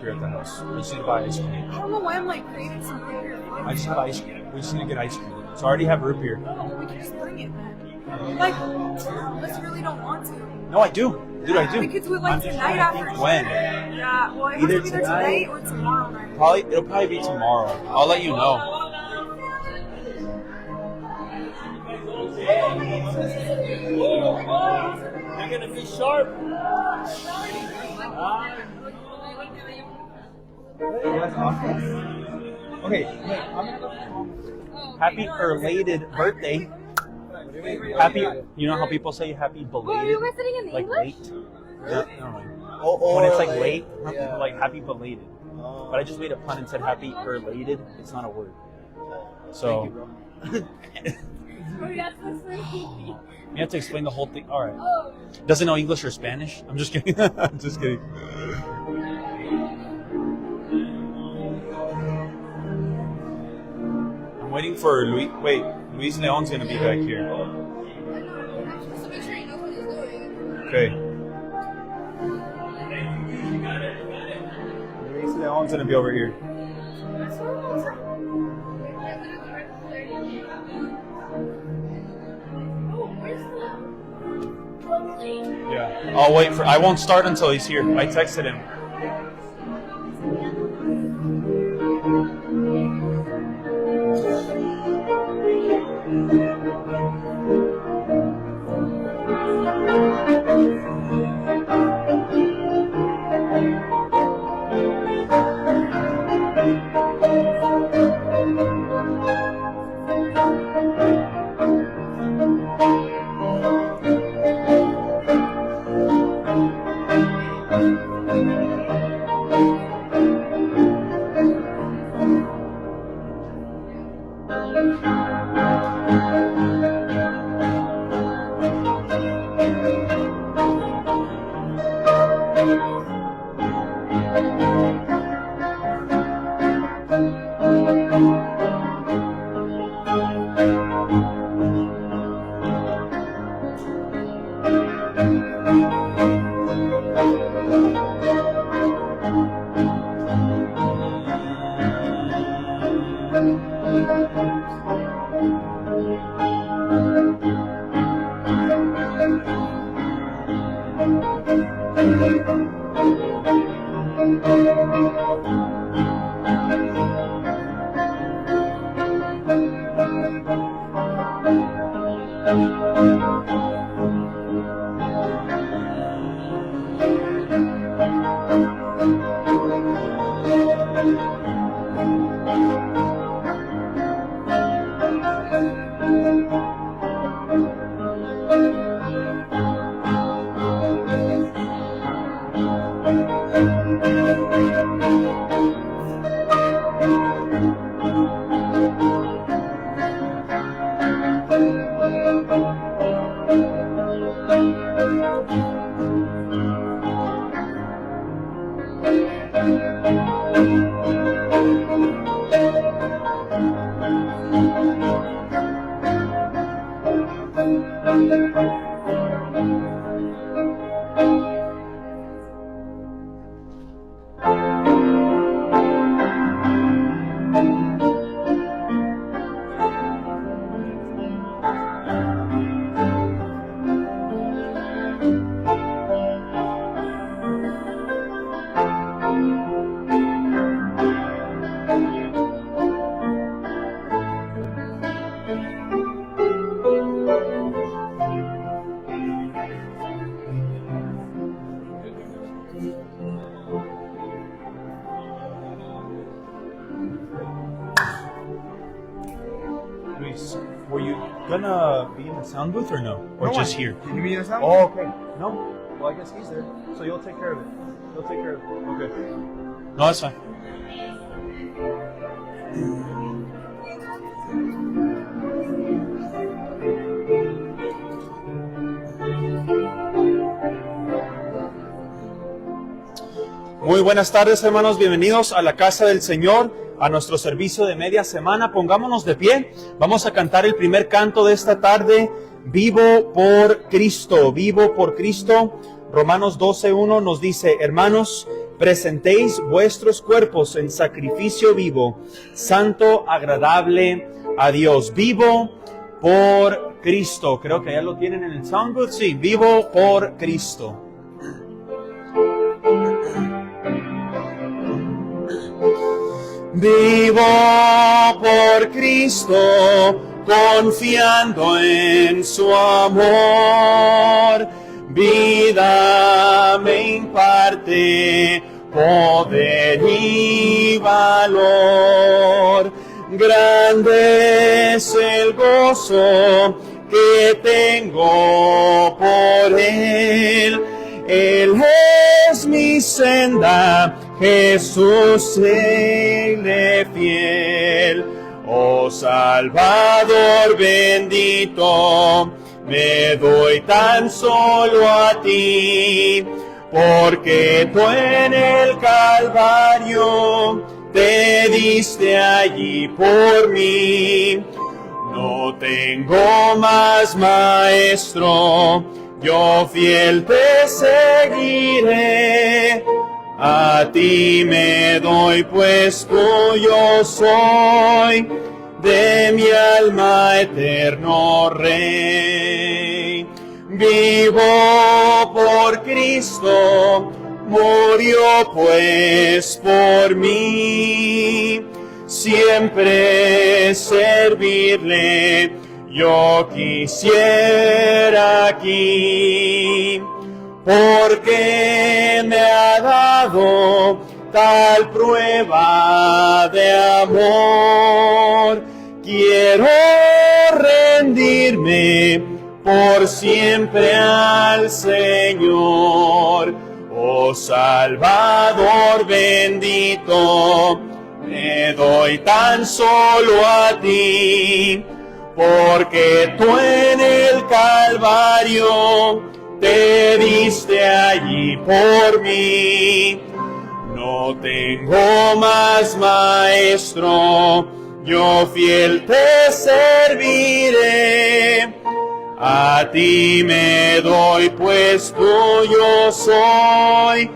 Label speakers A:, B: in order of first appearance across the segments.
A: here at the house. We just need to buy ice cream.
B: I don't know why I'm like craving some root beer.
A: I just have ice cream. We just need to get ice cream. So I already have root beer.
B: No, we can just bring it then. Like, unless you really don't want to.
A: No, I do. Dude, I do.
B: We could do it like
A: I'm just
B: tonight
A: trying to
B: after.
A: think when.
B: Yeah, well, it
A: Either
B: has to be either
A: tonight-
B: today or tomorrow night.
A: It'll probably be tomorrow. I'll let you know.
C: You're gonna be sharp.
A: Okay, wait, I'm gonna go to my mom. Happy belated birthday. Happy, you know how people say happy belated?
D: Are you guys sitting in
A: Like
D: English?
A: late? When it's like late, people like happy belated. But I just made a pun and said happy belated. It's not a word. So, you have to explain the whole thing. All right. Doesn't know English or Spanish? I'm just kidding. I'm just kidding. I'm waiting for Luis. Wait, Luis Leon's gonna be back here.
D: Just to make sure you know what he's doing.
A: Okay. Luis Leon's gonna be over here. Yeah. I'll wait for. I won't start until he's here. I texted him. Luis, were you gonna be in the sound booth or no? Or just here?
E: Can you be in the sound?
A: Oh, okay. No? Well, I guess he's there. So you'll take care of it. You'll take care of it. Okay. No, that's fine. Muy buenas tardes, hermanos. Bienvenidos a la casa del Señor, a nuestro servicio de media semana. Pongámonos de pie. Vamos a cantar el primer canto de esta tarde. Vivo por Cristo, vivo por Cristo. Romanos 12:1 nos dice: hermanos, presentéis vuestros cuerpos en sacrificio vivo, santo, agradable a Dios. Vivo por Cristo. Creo que ya lo tienen en el soundboard. Sí, vivo por Cristo. Vivo por Cristo, confiando en su amor. Vida me imparte, poder y valor. Grande es el gozo que tengo por Él. Él es mi senda, Jesús Él fiel. Oh Salvador bendito, me doy tan solo a ti, porque tú en el Calvario te diste allí por mí. No tengo más maestro, yo fiel te seguiré. A ti me doy, pues tuyo soy, de mi alma eterno Rey. Vivo por Cristo, murió pues por mí. Siempre servirle yo quisiera aquí, porque me ha dado tal prueba de amor. Quiero rendirme por siempre al Señor. Oh Salvador bendito, me doy tan solo a ti, porque tú en el Calvario te diste allí por mí. No tengo más maestro, yo fiel te serviré. A ti me doy, pues tuyo soy,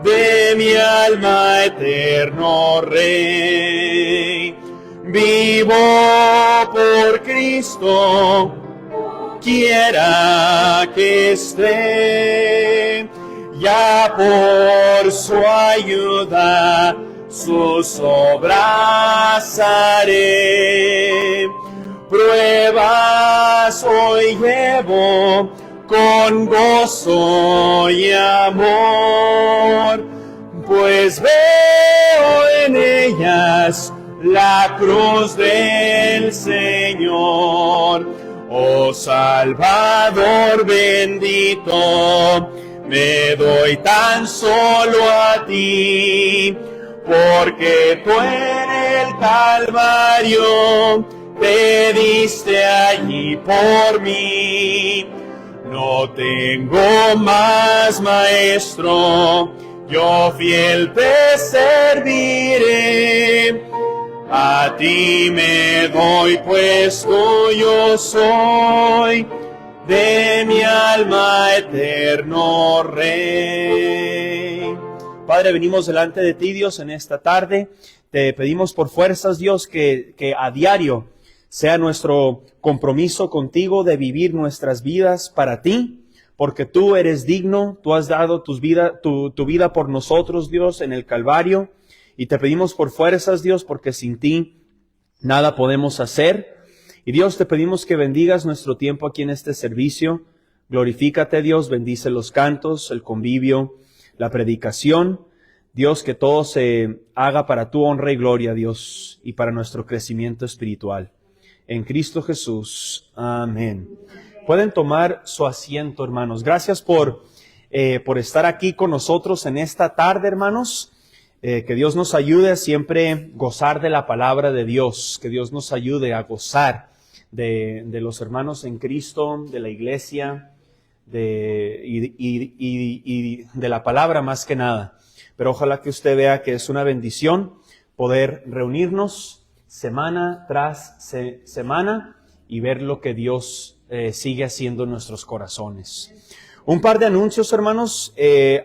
A: de mi alma eterno Rey. Vivo por Cristo, quiera que esté, ya por su ayuda sus obras haré. Pruebas hoy llevo con gozo y amor, pues veo en ellas la cruz del Señor. Oh Salvador bendito, me doy tan solo a ti, porque tú en el Calvario te diste allí por mí. No tengo más maestro, yo fiel te serviré. A ti me doy, pues tuyo soy, de mi alma eterno Rey. Padre, venimos delante de ti, Dios, en esta tarde. Te pedimos por fuerzas, Dios, que a diario sea nuestro compromiso contigo de vivir nuestras vidas para ti, porque tú eres digno, tú has dado tu vida por nosotros, Dios, en el Calvario, y te pedimos por fuerzas, Dios, porque sin ti nada podemos hacer. Y Dios, te pedimos que bendigas nuestro tiempo aquí en este servicio. Glorifícate, Dios, bendice los cantos, el convivio, la predicación. Dios, que todo se haga para tu honra y gloria, Dios, y para nuestro crecimiento espiritual. En Cristo Jesús. Amén. Pueden tomar su asiento, hermanos. Gracias por estar aquí con nosotros en esta tarde, hermanos. Que Dios nos ayude a siempre gozar de la palabra de Dios. Que Dios nos ayude a gozar de los hermanos en Cristo, de la iglesia, y de la palabra más que nada. Pero ojalá que usted vea que es una bendición poder reunirnos semana tras semana y ver lo que Dios sigue haciendo en nuestros corazones. Un par de anuncios, hermanos.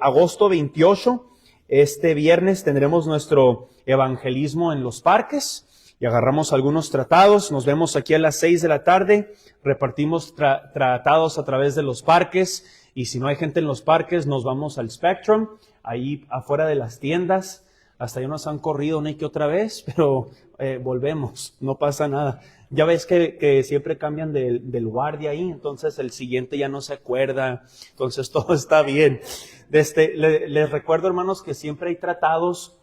A: Agosto 28 Este viernes tendremos nuestro evangelismo en los parques y agarramos algunos tratados. Nos vemos aquí a las 6 de la tarde. Repartimos tratados a través de los parques. Y si no hay gente en los parques, nos vamos al Spectrum, ahí afuera de las tiendas. Hasta ya nos han corrido una y que otra vez, pero volvemos, no pasa nada. Ya ves que siempre cambian del guardia ahí, entonces el siguiente ya no se acuerda, entonces todo está bien. Les recuerdo, hermanos, que siempre hay tratados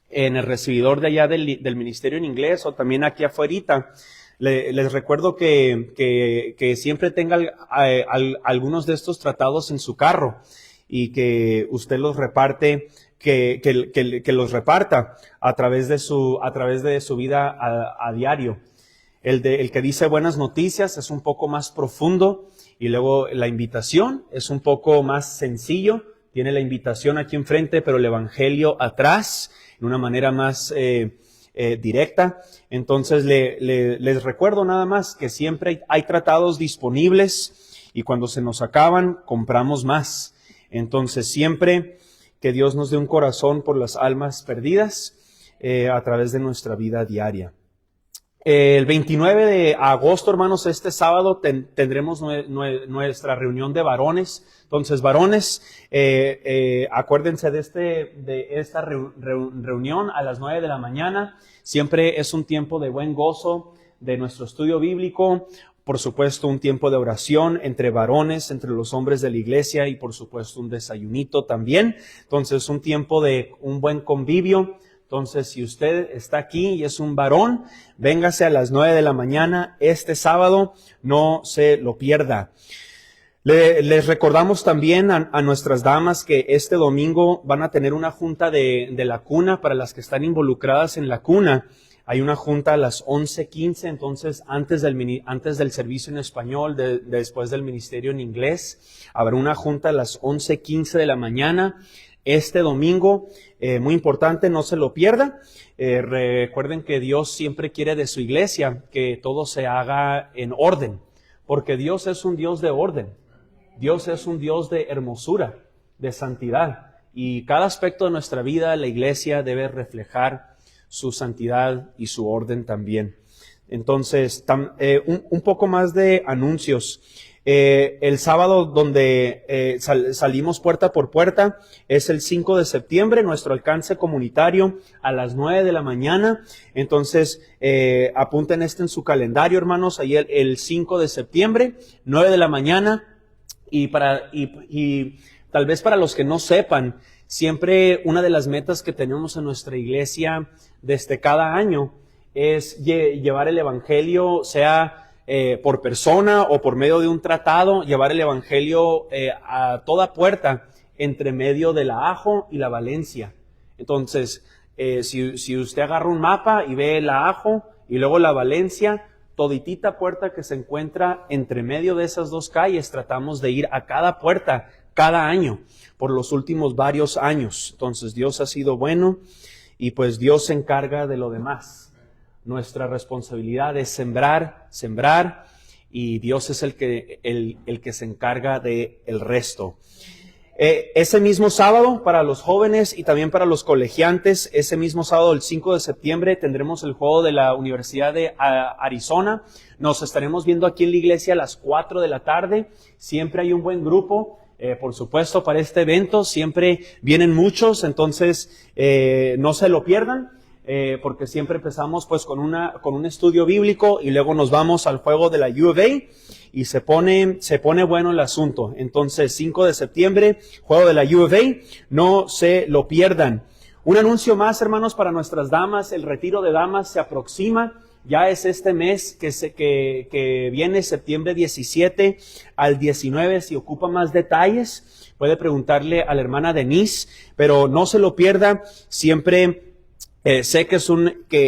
A: en el recibidor de allá del ministerio en inglés o también aquí afuerita. Les recuerdo que siempre tenga algunos de estos tratados en su carro y que usted los reparte, que los reparta a través de su vida a diario. El que dice buenas noticias es un poco más profundo y luego la invitación es un poco más sencillo. Tiene la invitación aquí enfrente, pero el evangelio atrás, de una manera más directa. Entonces les recuerdo nada más que siempre hay tratados disponibles y cuando se nos acaban, compramos más. Entonces siempre que Dios nos dé un corazón por las almas perdidas a través de nuestra vida diaria. El 29 de agosto, hermanos, este sábado tendremos nuestra reunión de varones. Entonces, varones, acuérdense de esta reunión a las 9 de la mañana. Siempre es un tiempo de buen gozo de nuestro estudio bíblico. Por supuesto, un tiempo de oración entre varones, entre los hombres de la iglesia y, por supuesto, un desayunito también. Entonces, un tiempo de un buen convivio. Entonces, si usted está aquí y es un varón, véngase a las 9 de la mañana este sábado, no se lo pierda. Les recordamos también a nuestras damas que este domingo van a tener una junta de la cuna para las que están involucradas en la cuna. Hay una junta a las 11:15, entonces antes del servicio en español, después del ministerio en inglés, habrá una junta a las 11:15 de la mañana. Este domingo, muy importante, no se lo pierda. Recuerden que Dios siempre quiere de su iglesia que todo se haga en orden, porque Dios es un Dios de orden. Dios es un Dios de hermosura, de santidad. Y cada aspecto de nuestra vida, la iglesia debe reflejar su santidad y su orden también. Entonces, un poco más de anuncios. El sábado donde salimos puerta por puerta es el 5 de septiembre, nuestro alcance comunitario a las 9 de la mañana. Entonces, apunten en su calendario, hermanos, ahí el 5 de septiembre, 9 de la mañana. Y tal vez para los que no sepan, siempre una de las metas que tenemos en nuestra iglesia desde cada año es llevar el evangelio, sea por persona o por medio de un tratado, llevar el evangelio a toda puerta entre medio de la Ajo y la Valencia. Entonces, si usted agarra un mapa y ve la Ajo y luego la Valencia, toditita puerta que se encuentra entre medio de esas dos calles, tratamos de ir a cada puerta cada año por los últimos varios años. Entonces, Dios ha sido bueno y pues Dios se encarga de lo demás. Nuestra responsabilidad es sembrar y Dios es el que se encarga de el resto. Ese mismo sábado para los jóvenes y también para los colegiantes, ese mismo sábado, el 5 de septiembre, tendremos el juego de la Universidad de Arizona. Nos estaremos viendo aquí en la iglesia a las 4 de la tarde. Siempre hay un buen grupo. Por supuesto, para este evento siempre vienen muchos, entonces no se lo pierdan. Porque siempre empezamos pues con un estudio bíblico y luego nos vamos al juego de la U of A y se pone bueno el asunto. Entonces, 5 de septiembre, juego de la U of A, no se lo pierdan. Un anuncio más, hermanos, para nuestras damas. El retiro de damas se aproxima. Ya es este mes que viene, septiembre 17 al 19. Si ocupa más detalles, puede preguntarle a la hermana Denise, pero no se lo pierda. Siempre sé que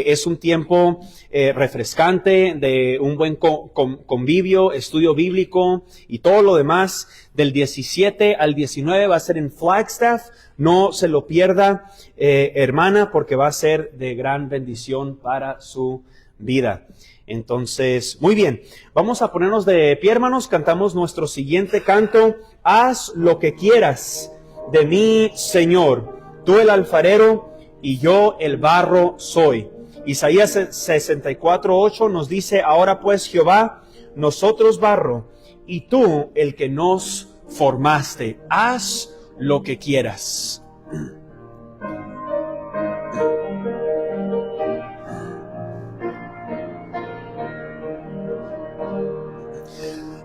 A: es un tiempo refrescante, de un buen convivio, estudio bíblico y todo lo demás. Del 17 al 19 va a ser en Flagstaff. No se lo pierda, hermana, porque va a ser de gran bendición para su vida. Entonces, muy bien. Vamos a ponernos de pie, hermanos. Cantamos nuestro siguiente canto. Haz lo que quieras de mí, Señor. tú el alfarero y yo el barro soy. Isaías 64:8 nos dice, ahora pues Jehová, nosotros barro, y tú el que nos formaste, haz lo que quieras.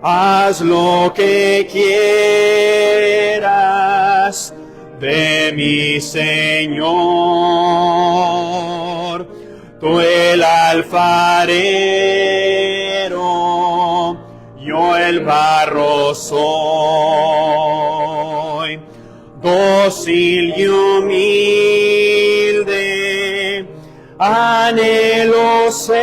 A: Haz lo que quieras de mi Señor, tú el alfarero, yo el barro soy, dócil y humilde, anhelo ser,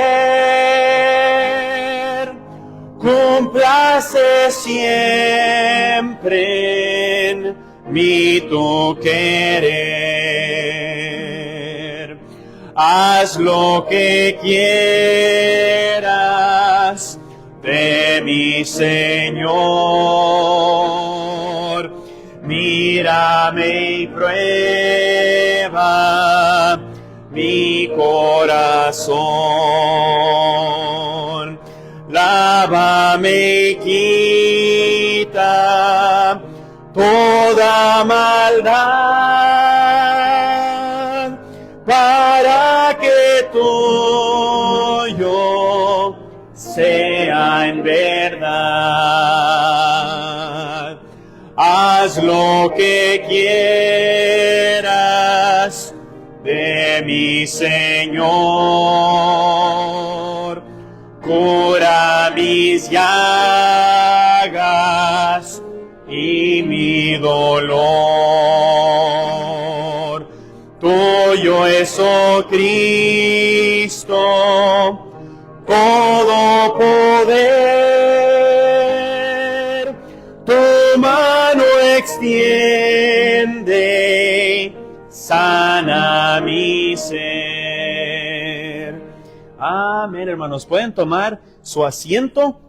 A: complace siempre en mi tu querer. Haz lo que quieras de mi Señor. Mírame y prueba mi corazón. Lávame y quita toda maldad, para que tuyo sea en verdad. Haz lo que quieras de mi Señor. Cura mis llagas y mi dolor. Tuyo es, oh Cristo, todo poder. Tu mano extiende, sana mi ser. Amén, hermanos. ¿Pueden tomar su asiento?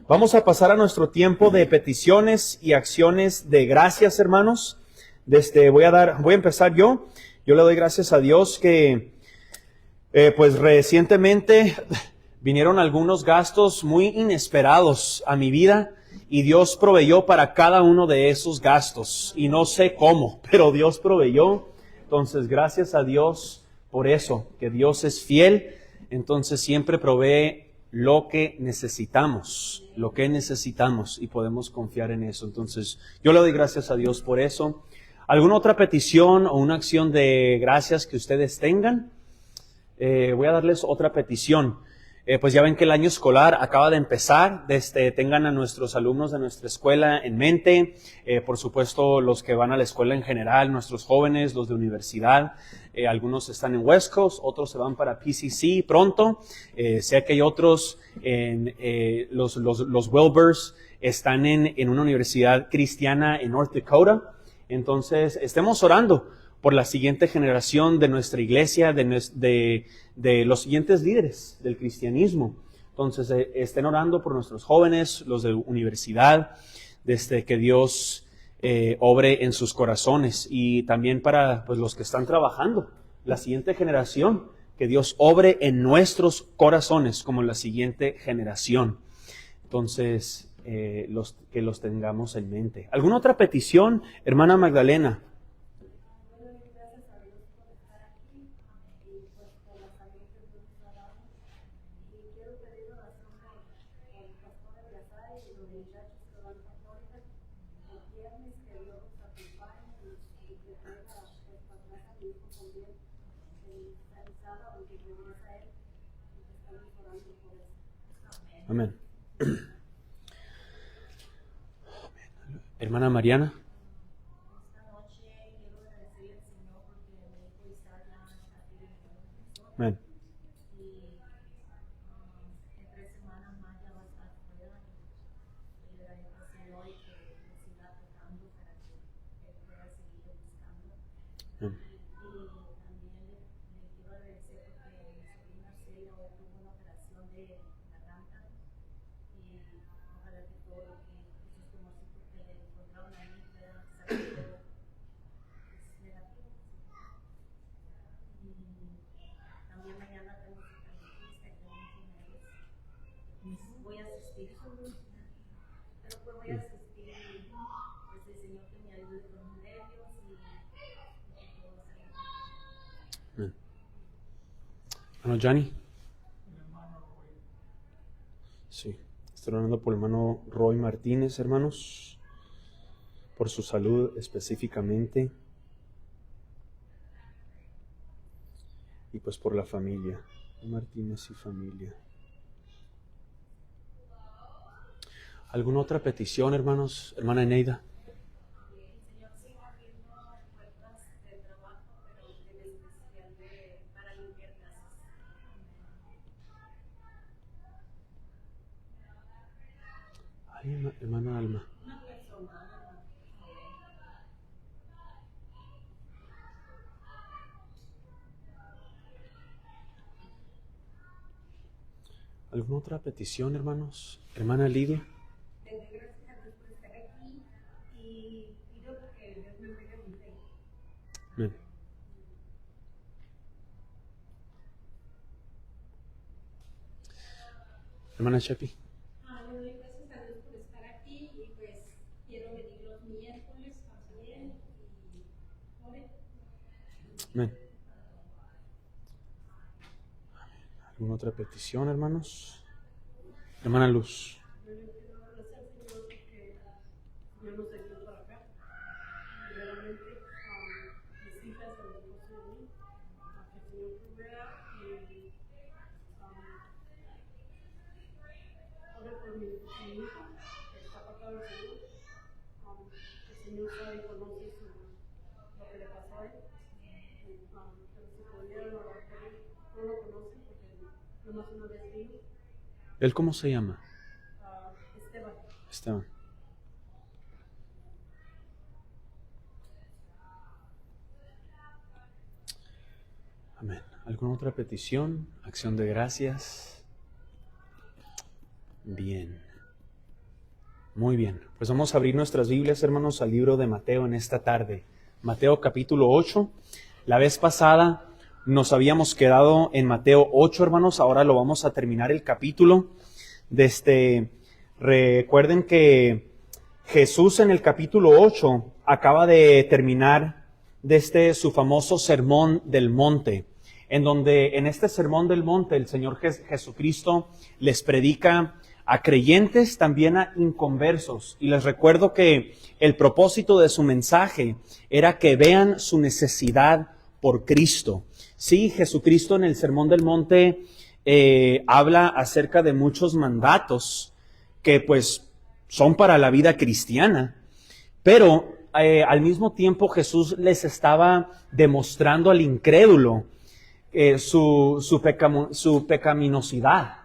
A: Vamos a pasar a nuestro tiempo de peticiones y acciones de gracias, hermanos. Voy a empezar yo. Yo le doy gracias a Dios que, pues recientemente vinieron algunos gastos muy inesperados a mi vida y Dios proveyó para cada uno de esos gastos. Y no sé cómo, pero Dios proveyó. Entonces, gracias a Dios por eso, que Dios es fiel. Entonces, siempre provee lo que necesitamos y podemos confiar en eso. Entonces, yo le doy gracias a Dios por eso. ¿Alguna otra petición o una acción de gracias que ustedes tengan? Voy a darles otra petición. Pues ya ven que el año escolar acaba de empezar. Tengan a nuestros alumnos de nuestra escuela en mente. Por supuesto, los que van a la escuela en general, nuestros jóvenes, los de universidad. Algunos están en West Coast, otros se van para PCC pronto. Sé que hay otros, los Wilbers están en una universidad cristiana en North Dakota. Entonces, estemos orando por la siguiente generación de nuestra iglesia, de los siguientes líderes del cristianismo. Entonces, estén orando por nuestros jóvenes, los de universidad, que Dios obre en sus corazones, y también para pues, los que están trabajando, la siguiente generación, que Dios obre en nuestros corazones como la siguiente generación. Entonces, que los tengamos en mente. ¿Alguna otra petición, hermana Magdalena? Amén. Hermana Mariana. Amén.
E: voy a asistir. Pero pues voy a asistir, pues el Señor que me ayude con los nervios y
A: Hermano Johnny. Sí, estoy orando por el hermano Roy Martínez, hermanos, por su salud específicamente y pues por la familia, Martínez y familia. ¿Alguna otra petición, hermanos? Hermana Eneida.
E: el Señor siga abriendo puertas de trabajo, pero en especial para limpiar casas.
A: Ay, hermana Alma. ¿Alguna otra petición, hermanos? Hermana Lidia.
E: Le doy gracias a Dios por estar aquí y pido que Dios me bendiga mi fe.
A: Amén. Hermana Chepi.
F: Le doy gracias a Dios por estar aquí y pues quiero venir los miércoles también y ore.
A: Amén. ¿Alguna otra petición, hermanos? Hermana Luz.
F: Yo le quiero agradecer al Señor porque Dios nos ayudó para acá. Primeramente, mis hijas, el esposo de mí, a que el Señor provea y ore por mi hijo que está apartado del Señor. El Señor sabe y conoce lo que le pasó a él. Pero si pudieran orar por él, no lo conocen porque nomás una vez vino.
A: ¿Él cómo se llama?
F: Esteban.
A: Esteban. Amén. ¿Alguna otra petición? ¿Acción de gracias? Bien. Muy bien. Pues vamos a abrir nuestras Biblias, hermanos, al libro de Mateo en esta tarde. Mateo capítulo 8. La vez pasada nos habíamos quedado en Mateo 8, hermanos. Ahora lo vamos a terminar el capítulo. Recuerden que Jesús en el capítulo 8 acaba de terminar su famoso sermón del monte, en donde en este sermón del monte el Señor Jesucristo les predica a creyentes, también a inconversos. Y les recuerdo que el propósito de su mensaje era que vean su necesidad por Cristo. Sí, Jesucristo en el sermón del monte habla acerca de muchos mandatos que pues son para la vida cristiana, pero al mismo tiempo Jesús les estaba demostrando al incrédulo su pecaminosidad,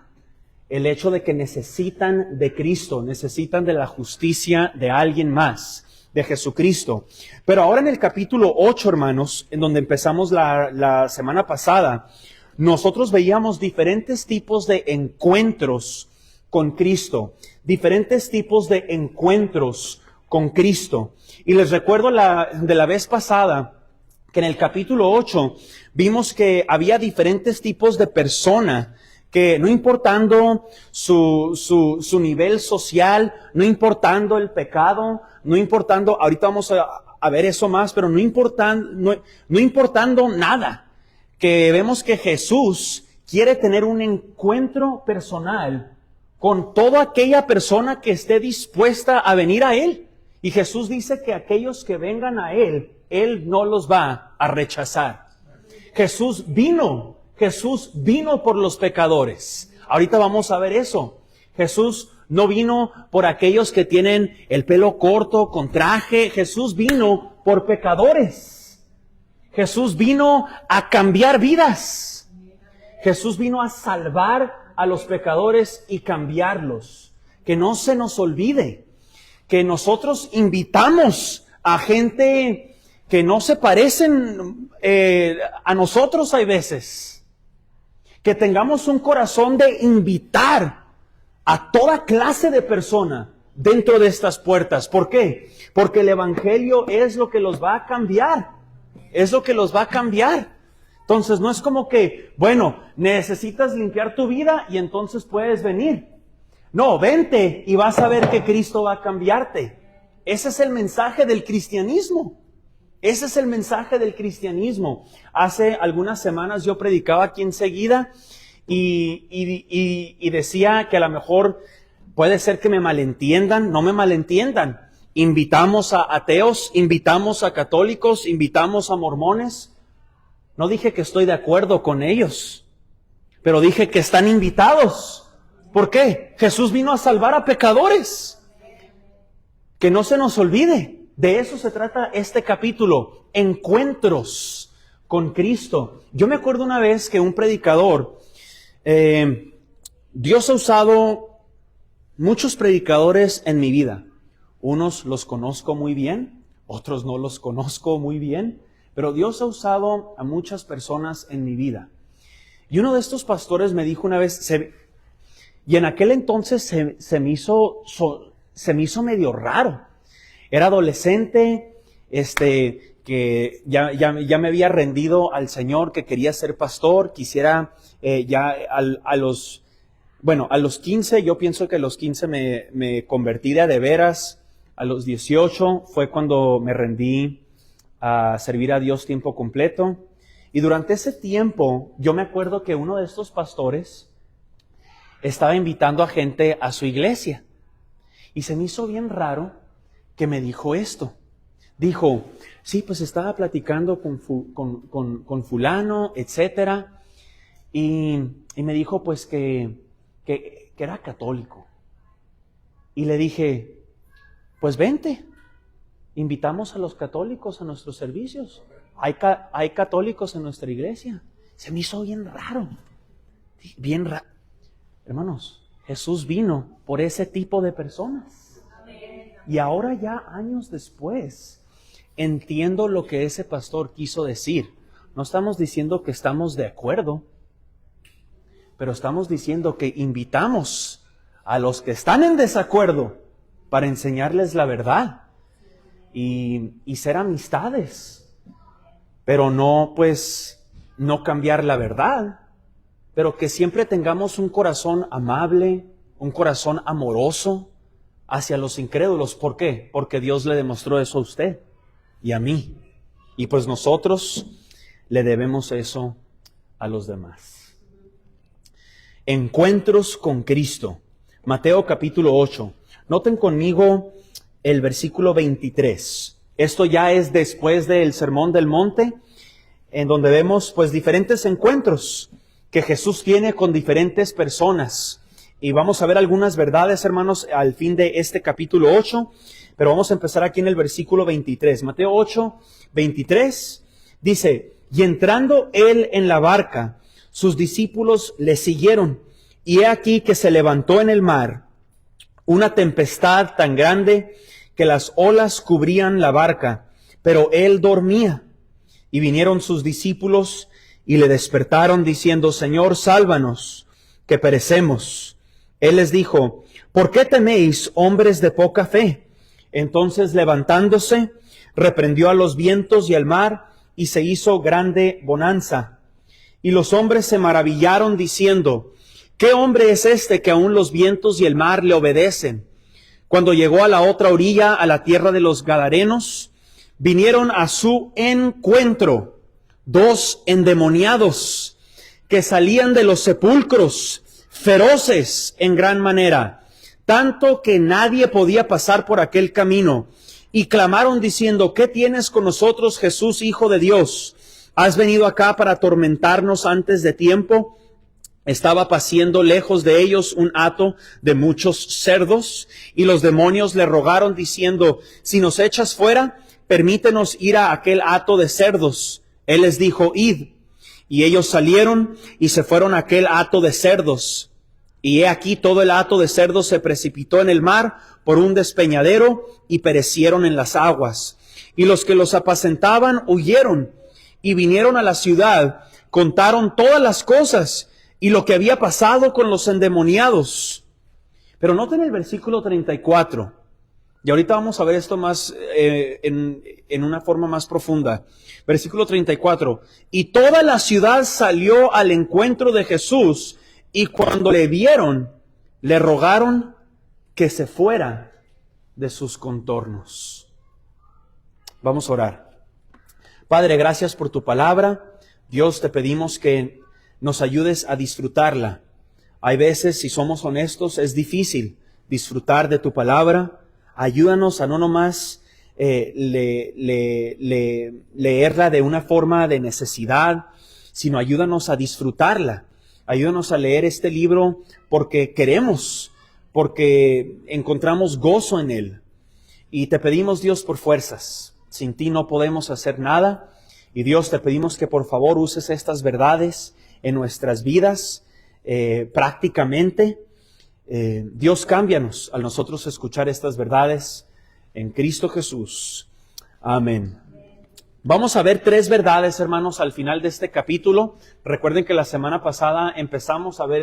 A: el hecho de que necesitan de Cristo, necesitan de la justicia de alguien más, de Jesucristo. Pero ahora en el capítulo 8, hermanos, en donde empezamos la semana pasada, nosotros veíamos diferentes tipos de encuentros con Cristo, diferentes tipos de encuentros con Cristo. Y les recuerdo de la vez pasada que en el capítulo 8 vimos que había diferentes tipos de persona que no importando su nivel social, no importando el pecado, no importando, ahorita vamos a ver eso más, pero no importando nada, que vemos que Jesús quiere tener un encuentro personal con toda aquella persona que esté dispuesta a venir a Él. Y Jesús dice que aquellos que vengan a Él, Él no los va a rechazar. Jesús vino por los pecadores. Ahorita vamos a ver eso. Jesús no vino por aquellos que tienen el pelo corto, con traje. Jesús vino por pecadores. Jesús vino a cambiar vidas. Jesús vino a salvar a los pecadores y cambiarlos. Que no se nos olvide que nosotros invitamos a gente que no se parecen a nosotros hay veces. Que tengamos un corazón de invitar a toda clase de persona dentro de estas puertas. ¿Por qué? Porque el Evangelio es lo que los va a cambiar. Es lo que los va a cambiar. Entonces no es como que, bueno, necesitas limpiar tu vida y entonces puedes venir. No, vente y vas a ver que Cristo va a cambiarte. Ese es el mensaje del cristianismo. Ese es el mensaje del cristianismo. Hace algunas semanas yo predicaba aquí enseguida y decía que a lo mejor puede ser que me malentiendan, no me malentiendan. Invitamos a ateos, invitamos a católicos, invitamos a mormones. No dije que estoy de acuerdo con ellos, pero dije que están invitados. ¿Por qué? Jesús vino a salvar a pecadores. Que no se nos olvide. De eso se trata este capítulo. Encuentros con Cristo. Yo me acuerdo una vez que un predicador, Dios ha usado muchos predicadores en mi vida. Unos los conozco muy bien, otros no los conozco muy bien, pero Dios ha usado a muchas personas en mi vida. Y uno de estos pastores me dijo una vez, y en aquel entonces se me hizo medio raro. Era adolescente, que ya me había rendido al Señor, que quería ser pastor, quisiera a los 15, yo pienso que a los 15 me convertí de veras. A los 18 fue cuando me rendí a servir a Dios tiempo completo. Y durante ese tiempo, yo me acuerdo que uno de estos pastores estaba invitando a gente a su iglesia. Y se me hizo bien raro que me dijo esto. Dijo, sí, pues estaba platicando con fulano, etcétera. Y me dijo pues que era católico. Y le dije, pues vente, invitamos a los católicos a nuestros servicios. Hay católicos en nuestra iglesia. Se me hizo bien raro. Bien raro. Hermanos, Jesús vino por ese tipo de personas. Y ahora ya años después, entiendo lo que ese pastor quiso decir. No estamos diciendo que estamos de acuerdo, pero estamos diciendo que invitamos a los que están en desacuerdo para enseñarles la verdad y ser amistades, pero no cambiar la verdad, pero que siempre tengamos un corazón amable, un corazón amoroso hacia los incrédulos. ¿Por qué? Porque Dios le demostró eso a usted y a mí, y pues nosotros le debemos eso a los demás. Encuentros con Cristo. Mateo capítulo 8. Noten conmigo el versículo 23. Esto ya es después del Sermón del Monte, en donde vemos pues diferentes encuentros que Jesús tiene con diferentes personas. Y vamos a ver algunas verdades, hermanos, al fin de este capítulo 8. Pero vamos a empezar aquí en el versículo 23. Mateo 8, 23 dice, y entrando él en la barca, sus discípulos le siguieron. Y he aquí que se levantó en el mar una tempestad tan grande que las olas cubrían la barca, pero él dormía. Y vinieron sus discípulos y le despertaron diciendo, Señor, sálvanos, que perecemos. Él les dijo, ¿por qué teméis, hombres de poca fe? Entonces levantándose, reprendió a los vientos y al mar, y se hizo grande bonanza. Y los hombres se maravillaron diciendo, ¿qué hombre es este que aún los vientos y el mar le obedecen? Cuando llegó a la otra orilla, a la tierra de los Gadarenos, vinieron a su encuentro 2 endemoniados que salían de los sepulcros, feroces en gran manera, tanto que nadie podía pasar por aquel camino. Y clamaron diciendo, ¿qué tienes con nosotros, Jesús, Hijo de Dios? ¿Has venido acá para atormentarnos antes de tiempo? Estaba paciendo lejos de ellos un hato de muchos cerdos, y los demonios le rogaron diciendo, si nos echas fuera, permítenos ir a aquel hato de cerdos. Él les dijo, id. Y ellos salieron y se fueron a aquel hato de cerdos. Y he aquí todo el hato de cerdos se precipitó en el mar por un despeñadero y perecieron en las aguas. Y los que los apacentaban huyeron y vinieron a la ciudad, contaron todas las cosas y lo que había pasado con los endemoniados. Pero noten el versículo 34. Y ahorita vamos a ver esto más en una forma más profunda. Versículo 34. Y toda la ciudad salió al encuentro de Jesús, y cuando le vieron, le rogaron que se fuera de sus contornos. Vamos a orar. Padre, gracias por tu palabra. Dios, te pedimos que nos ayudes a disfrutarla. Hay veces, si somos honestos, es difícil disfrutar de tu palabra. Ayúdanos a no nomás leerla de una forma de necesidad, sino ayúdanos a disfrutarla. Ayúdanos a leer este libro porque queremos, porque encontramos gozo en él. Y te pedimos, Dios, por fuerzas. Sin ti no podemos hacer nada. Y Dios, te pedimos que por favor uses estas verdades en nuestras vidas prácticamente. Dios, cámbianos al nosotros escuchar estas verdades en Cristo Jesús. Amén. Vamos a ver 3 verdades, hermanos, al final de este capítulo. Recuerden que la semana pasada empezamos a ver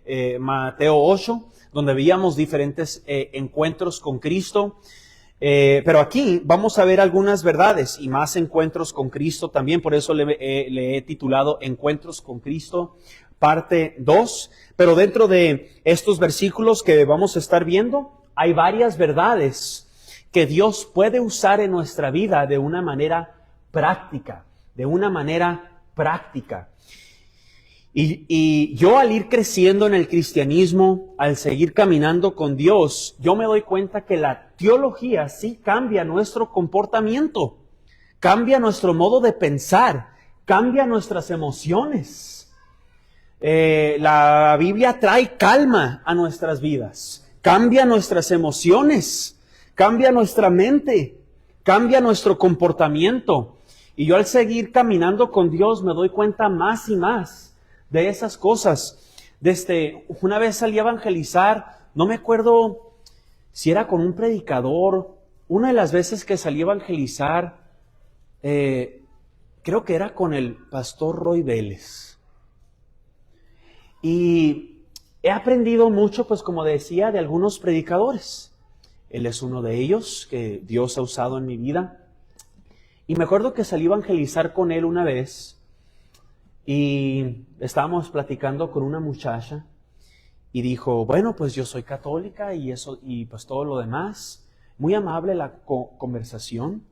A: el Mateo 8, donde veíamos diferentes encuentros con Cristo. Pero aquí vamos a ver algunas verdades y más encuentros con Cristo también. Por eso le he titulado Encuentros con Cristo, parte 2. Pero dentro de estos versículos que vamos a estar viendo, hay varias verdades que Dios puede usar en nuestra vida de una manera práctica, Y yo al ir creciendo en el cristianismo, al seguir caminando con Dios, yo me doy cuenta que la teología sí cambia nuestro comportamiento, cambia nuestro modo de pensar, cambia nuestras emociones. La Biblia trae calma a nuestras vidas, cambia nuestras emociones, cambia nuestra mente, cambia nuestro comportamiento. Y yo al seguir caminando con Dios me doy cuenta más y más de esas cosas. Una vez salí a evangelizar, no me acuerdo si era con un predicador. Una de las veces que salí a evangelizar, creo que era con el pastor Roy Vélez. Y he aprendido mucho, pues como decía, de algunos predicadores. Él es uno de ellos que Dios ha usado en mi vida. Y me acuerdo que salí a evangelizar con él una vez. Y estábamos platicando con una muchacha y dijo, bueno, pues yo soy católica y eso, y pues todo lo demás. Muy amable la conversación.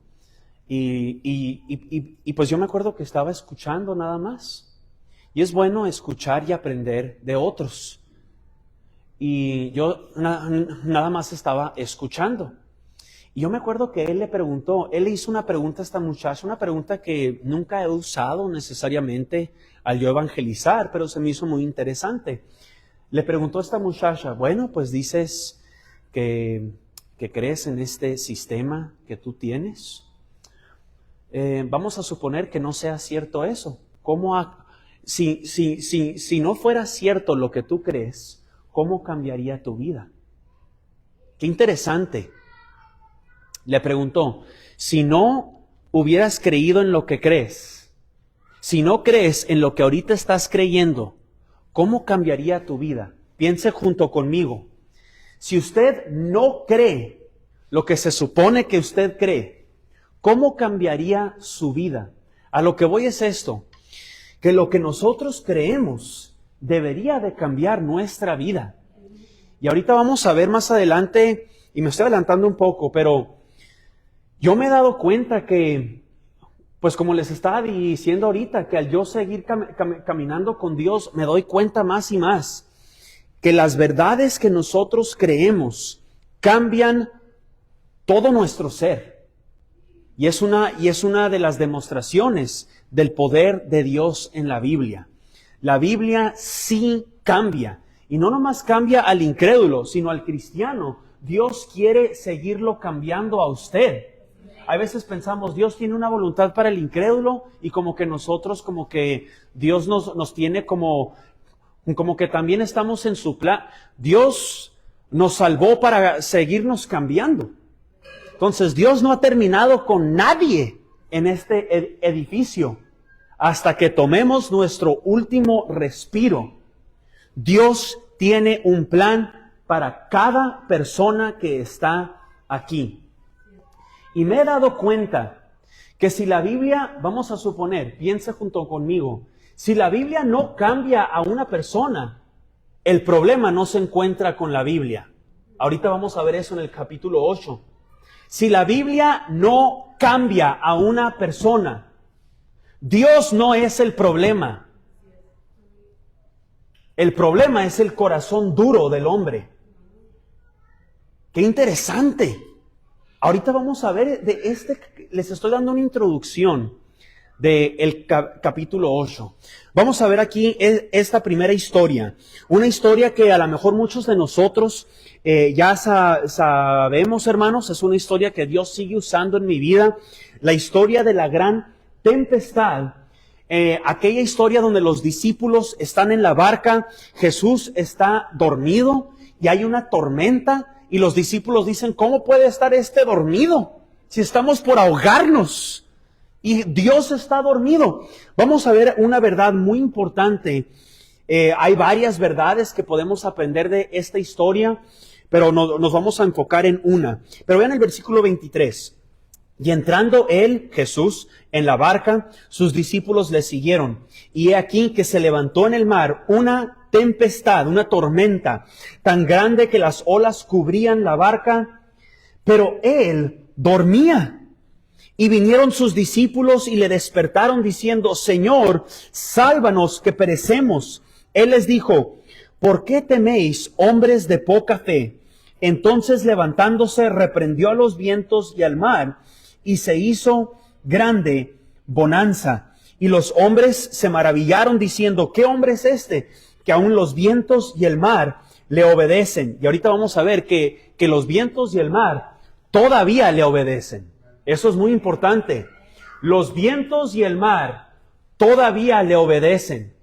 A: Y pues yo me acuerdo que estaba escuchando nada más. Y es bueno escuchar y aprender de otros. Y yo nada más estaba escuchando. Y yo me acuerdo que él le hizo una pregunta a esta muchacha, una pregunta que nunca he usado necesariamente al yo evangelizar, pero se me hizo muy interesante. Le preguntó a esta muchacha, bueno, pues dices que crees en este sistema que tú tienes. Vamos a suponer que no sea cierto eso. Si no fuera cierto lo que tú crees, ¿cómo cambiaría tu vida? Qué interesante. Le preguntó, si no hubieras creído en lo que crees, si no crees en lo que ahorita estás creyendo, ¿cómo cambiaría tu vida? Piense junto conmigo. Si usted no cree lo que se supone que usted cree, ¿cómo cambiaría su vida? A lo que voy es esto, que lo que nosotros creemos debería de cambiar nuestra vida. Y ahorita vamos a ver más adelante, y me estoy adelantando un poco, pero yo me he dado cuenta que, pues como les estaba diciendo ahorita, que al yo seguir caminando con Dios, me doy cuenta más y más que las verdades que nosotros creemos cambian todo nuestro ser. Y es una de las demostraciones del poder de Dios en la Biblia. La Biblia sí cambia. Y no nomás cambia al incrédulo, sino al cristiano. Dios quiere seguirlo cambiando a usted. Hay veces pensamos, Dios tiene una voluntad para el incrédulo y como que nosotros, como que Dios nos tiene como que también estamos en su plan. Dios nos salvó para seguirnos cambiando. Entonces Dios no ha terminado con nadie en este edificio hasta que tomemos nuestro último respiro. Dios tiene un plan para cada persona que está aquí. Y me he dado cuenta que si la Biblia, vamos a suponer, piense junto conmigo, si la Biblia no cambia a una persona, El problema no se encuentra con la Biblia. Ahorita vamos a ver eso en el capítulo 8. Si la Biblia no cambia a una persona, Dios no es el problema. El problema es el corazón duro del hombre. ¡Qué interesante! Ahorita vamos a ver les estoy dando una introducción del capítulo 8. Vamos a ver aquí esta primera historia. Una historia que a lo mejor muchos de nosotros ya sabemos, hermanos. Es una historia que Dios sigue usando en mi vida. La historia de la gran tempestad. Aquella historia donde los discípulos están en la barca. Jesús está dormido y hay una tormenta. Y los discípulos dicen, ¿cómo puede estar dormido? Si estamos por ahogarnos. Y Dios está dormido. Vamos a ver una verdad muy importante. Hay varias verdades que podemos aprender de esta historia, pero nos vamos a enfocar en una. Pero vean el versículo 23. Y entrando él, Jesús, en la barca, sus discípulos le siguieron. Y he aquí que se levantó en el mar una tempestad, una tormenta, tan grande que las olas cubrían la barca, pero él dormía. Y vinieron sus discípulos y le despertaron diciendo, Señor, sálvanos que perecemos. Él les dijo, ¿por qué teméis, hombres de poca fe? Entonces levantándose reprendió a los vientos y al mar, y se hizo grande bonanza. Y los hombres se maravillaron diciendo, ¿qué hombre es este? Que aún los vientos y el mar le obedecen. Y ahorita vamos a ver que los vientos y el mar todavía le obedecen. Eso es muy importante. Los vientos y el mar todavía le obedecen.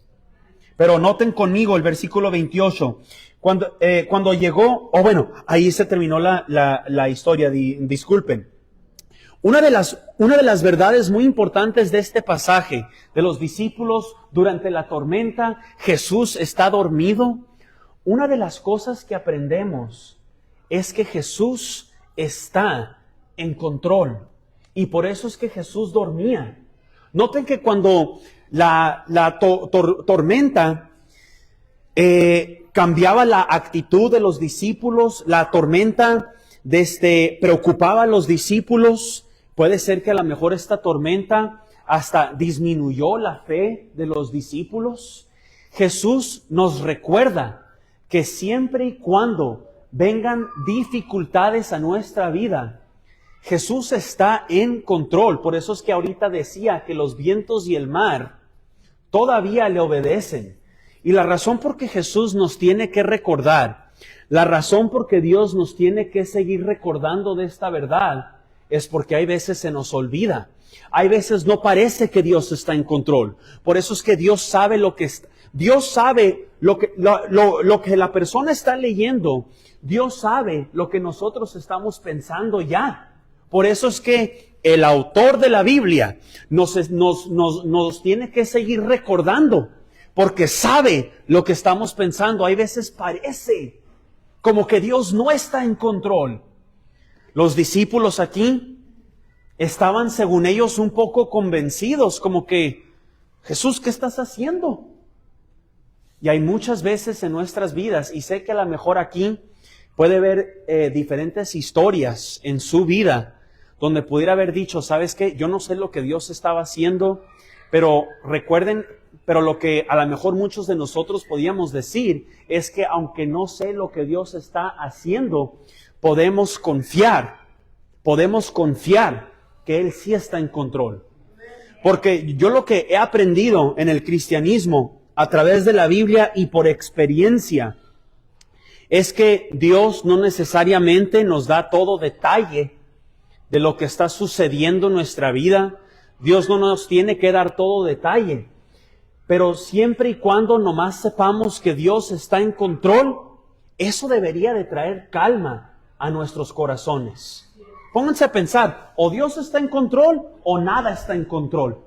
A: Pero noten conmigo el versículo 28. Cuando llegó, ahí se terminó la historia, disculpen. Una de las verdades muy importantes de este pasaje, de los discípulos durante la tormenta, Jesús está dormido. Una de las cosas que aprendemos es que Jesús está en control. Y por eso es que Jesús dormía. Noten que cuando la tormenta cambiaba la actitud de los discípulos, la tormenta preocupaba a los discípulos. Puede ser que a lo mejor esta tormenta hasta disminuyó la fe de los discípulos. Jesús nos recuerda que siempre y cuando vengan dificultades a nuestra vida, Jesús está en control. Por eso es que ahorita decía que los vientos y el mar todavía le obedecen. Y la razón por que Jesús nos tiene que recordar, la razón por que Dios nos tiene que seguir recordando de esta verdad, es porque hay veces se nos olvida. Hay veces no parece que Dios está en control. Por eso es que Dios sabe Dios sabe lo que la persona está leyendo. Dios sabe lo que nosotros estamos pensando ya. Por eso es que el autor de la Biblia nos tiene que seguir recordando, porque sabe lo que estamos pensando. Hay veces parece como que Dios no está en control. Los discípulos aquí estaban, según ellos, un poco convencidos, como que, Jesús, ¿qué estás haciendo? Y hay muchas veces en nuestras vidas, y sé que a lo mejor aquí puede haber diferentes historias en su vida, donde pudiera haber dicho, ¿sabes qué? Yo no sé lo que Dios estaba haciendo, pero recuerden, pero lo que a lo mejor muchos de nosotros podíamos decir es que aunque no sé lo que Dios está haciendo, podemos confiar que Él sí está en control. Porque yo lo que he aprendido en el cristianismo a través de la Biblia y por experiencia es que Dios no necesariamente nos da todo detalle de lo que está sucediendo en nuestra vida. Dios no nos tiene que dar todo detalle. Pero siempre y cuando nomás sepamos que Dios está en control, eso debería de traer calma a nuestros corazones. Pónganse a pensar, o Dios está en control o nada está en control.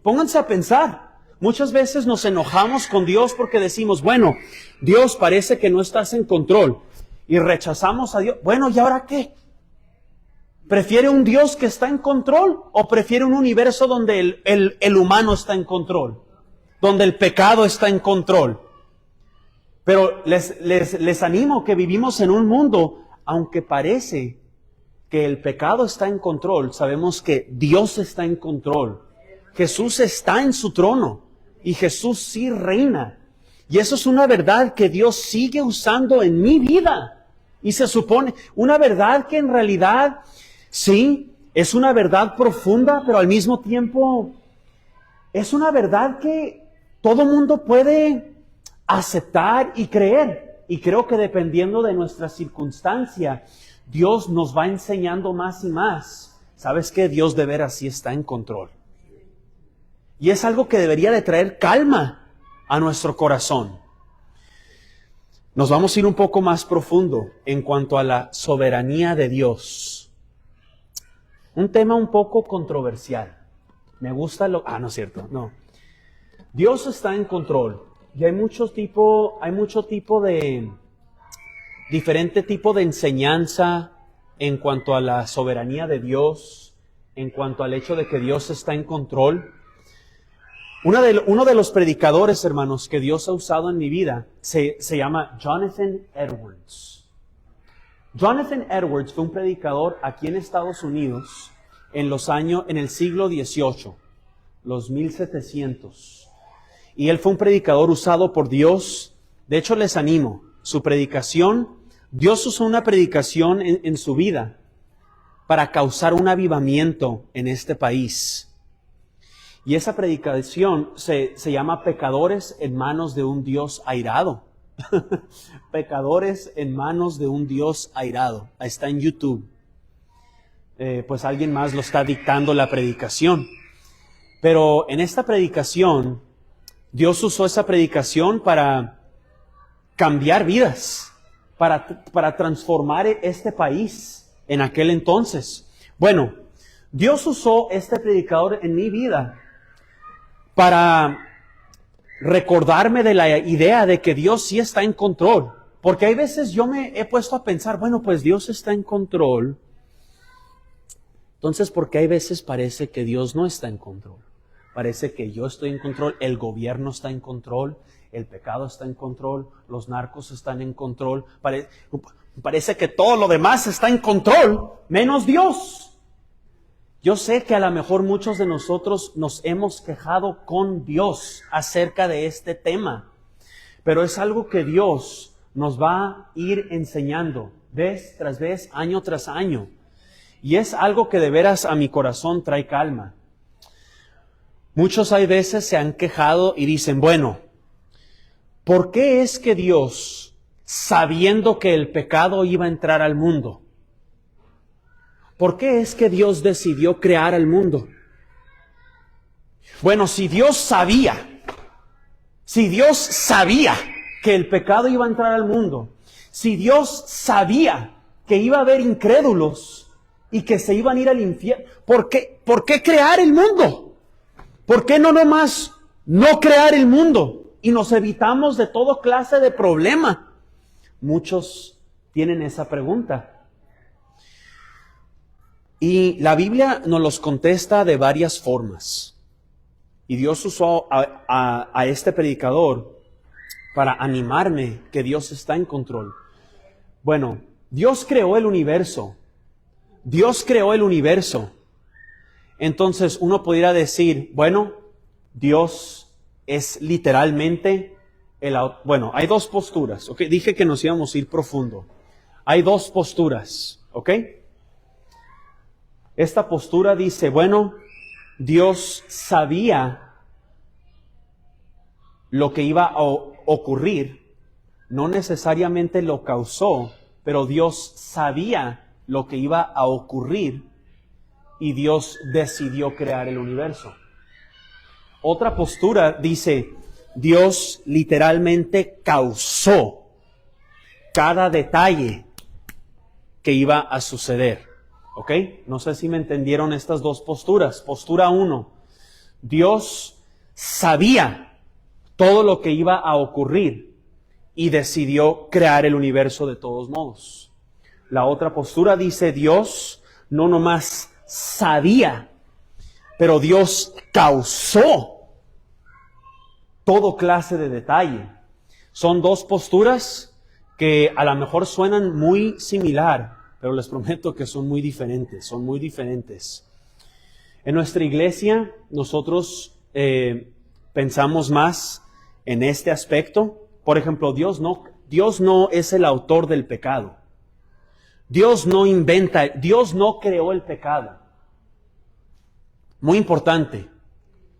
A: Pónganse a pensar. Muchas veces nos enojamos con Dios porque decimos, bueno, Dios parece que no estás en control. Y rechazamos a Dios. Bueno, ¿y ahora qué? ¿Prefiere un Dios que está en control o prefiere un universo donde el humano está en control? Donde el pecado está en control. Pero les animo que vivimos en un mundo, aunque parece que el pecado está en control, sabemos que Dios está en control. Jesús está en su trono y Jesús sí reina. Y eso es una verdad que Dios sigue usando en mi vida. Y se supone, una verdad que en realidad, sí, es una verdad profunda, pero al mismo tiempo es una verdad que todo mundo puede aceptar y creer. Y creo que dependiendo de nuestra circunstancia, Dios nos va enseñando más y más. ¿Sabes qué? Dios de veras sí está en control. Y es algo que debería de traer calma a nuestro corazón. Nos vamos a ir un poco más profundo en cuanto a la soberanía de Dios. Un tema un poco controversial. Me gusta lo... no es cierto, no. Dios está en control. Y hay mucho tipo de... diferente tipo de enseñanza en cuanto a la soberanía de Dios, en cuanto al hecho de que Dios está en control. Uno de los predicadores, hermanos, que Dios ha usado en mi vida se llama Jonathan Edwards. Jonathan Edwards fue un predicador aquí en Estados Unidos en el siglo XVIII, los 1700. Y él fue un predicador usado por Dios. De hecho, les animo. Su predicación, Dios usó una predicación en su vida para causar un avivamiento en este país. Y esa predicación se llama Pecadores en manos de un Dios airado. Pecadores en manos de un Dios airado. Ahí está en YouTube. Pues alguien más lo está dictando la predicación. Pero en esta predicación, Dios usó esa predicación para cambiar vidas, para transformar este país en aquel entonces. Bueno, Dios usó este predicador en mi vida para recordarme de la idea de que Dios sí está en control. Porque hay veces yo me he puesto a pensar, bueno, pues Dios está en control. Entonces, ¿por qué hay veces parece que Dios no está en control? Parece que yo estoy en control, el gobierno está en control, el pecado está en control, los narcos están en control. Parece que todo lo demás está en control, menos Dios. Yo sé que a lo mejor muchos de nosotros nos hemos quejado con Dios acerca de este tema, pero es algo que Dios nos va a ir enseñando vez tras vez, año tras año. Y es algo que de veras a mi corazón trae calma. Muchos hay veces se han quejado y dicen, bueno, ¿por qué es que Dios, sabiendo que el pecado iba a entrar al mundo, ¿por qué es que Dios decidió crear al mundo? Bueno, si Dios sabía que el pecado iba a entrar al mundo, si Dios sabía que iba a haber incrédulos y que se iban a ir al infierno, ¿por qué crear el mundo? ¿Por qué no nomás no crear el mundo y nos evitamos de toda clase de problema? Muchos tienen esa pregunta. Y la Biblia nos los contesta de varias formas. Y Dios usó a este predicador para animarme que Dios está en control. Bueno, Dios creó el universo. Dios creó el universo. Entonces uno pudiera decir, bueno, Dios es literalmente hay dos posturas, ¿ok? Dije que nos íbamos a ir profundo. Hay dos posturas, ¿ok? Esta postura dice, bueno, Dios sabía lo que iba a ocurrir, no necesariamente lo causó, pero Dios sabía lo que iba a ocurrir y Dios decidió crear el universo. Otra postura dice, Dios literalmente causó cada detalle que iba a suceder. ¿Ok? No sé si me entendieron estas dos posturas. Postura 1, Dios sabía todo lo que iba a ocurrir y decidió crear el universo de todos modos. La otra postura dice, Dios no nomás sabía, pero Dios causó todo clase de detalle. Son dos posturas que a lo mejor suenan muy similar, pero les prometo que son muy diferentes, son muy diferentes. En nuestra iglesia, nosotros pensamos más en este aspecto. Por ejemplo, Dios no es el autor del pecado. Dios no inventa, Dios no creó el pecado. Muy importante.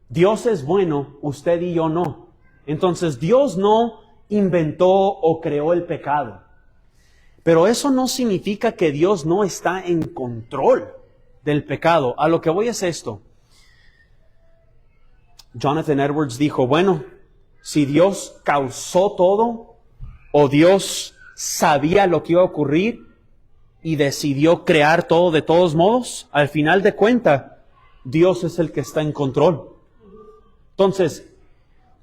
A: Dios es bueno, usted y yo no. Entonces, Dios no inventó o creó el pecado. Pero eso no significa que Dios no está en control del pecado. A lo que voy es esto. Jonathan Edwards dijo, bueno, si Dios causó todo, o Dios sabía lo que iba a ocurrir y decidió crear todo de todos modos, al final de cuentas, Dios es el que está en control. Entonces,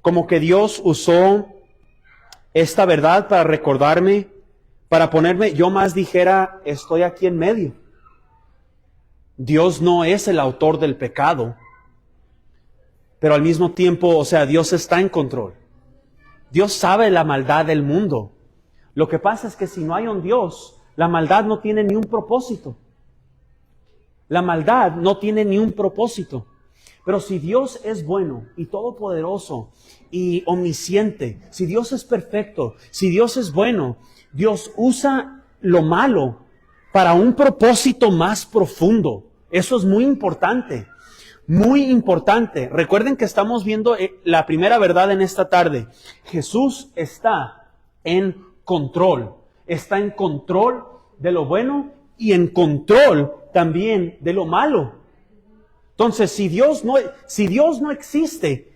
A: como que Dios usó esta verdad para recordarme, para ponerme, yo más dijera, estoy aquí en medio. Dios no es el autor del pecado, pero al mismo tiempo, o sea, Dios está en control. Dios sabe la maldad del mundo. Lo que pasa es que si no hay un Dios, la maldad no tiene ni un propósito. La maldad no tiene ni un propósito. Pero si Dios es bueno y todopoderoso y omnisciente, si Dios es perfecto, si Dios es bueno, Dios usa lo malo para un propósito más profundo. Eso es muy importante. Muy importante. Recuerden que estamos viendo la primera verdad en esta tarde. Jesús está en control. Está en control de lo bueno y en control también de lo malo. Entonces, si Dios no existe,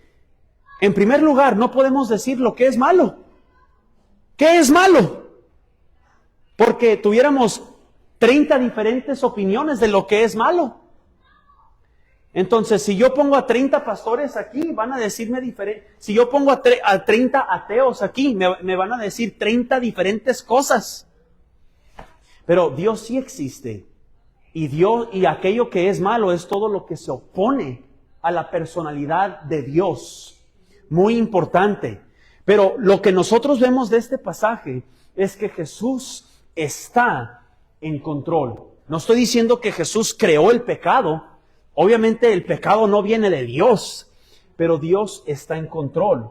A: en primer lugar, no podemos decir lo que es malo. ¿Qué es malo? Porque tuviéramos 30 diferentes opiniones de lo que es malo. Entonces, si yo pongo a 30 pastores aquí, van a decirme diferente. Si yo pongo a 30 ateos aquí, me van a decir 30 diferentes cosas. Pero Dios sí existe. Y aquello que es malo es todo lo que se opone a la personalidad de Dios. Muy importante. Pero lo que nosotros vemos de este pasaje es que Jesús está en control. No estoy diciendo que Jesús creó el pecado. Obviamente el pecado no viene de Dios, pero Dios está en control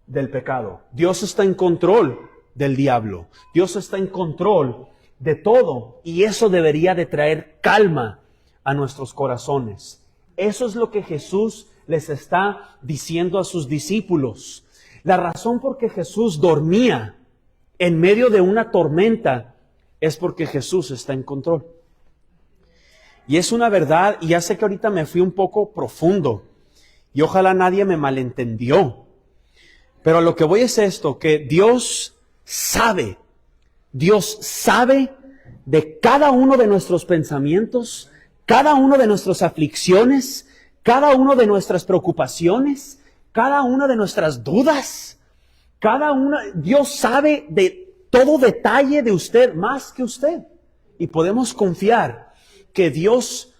A: del pecado. Dios está en control del diablo. Dios está en control de todo, y eso debería de traer calma a nuestros corazones. Eso es lo que Jesús les está diciendo a sus discípulos. La razón por que Jesús dormía en medio de una tormenta es porque Jesús está en control. Y es una verdad, y ya sé que ahorita me fui un poco profundo, y ojalá nadie me malentendió. Pero a lo que voy es esto, que Dios sabe de cada uno de nuestros pensamientos, cada uno de nuestras aflicciones, cada uno de nuestras preocupaciones, cada una de nuestras dudas, Dios sabe de todo detalle de usted más que usted. Y podemos confiar que Dios,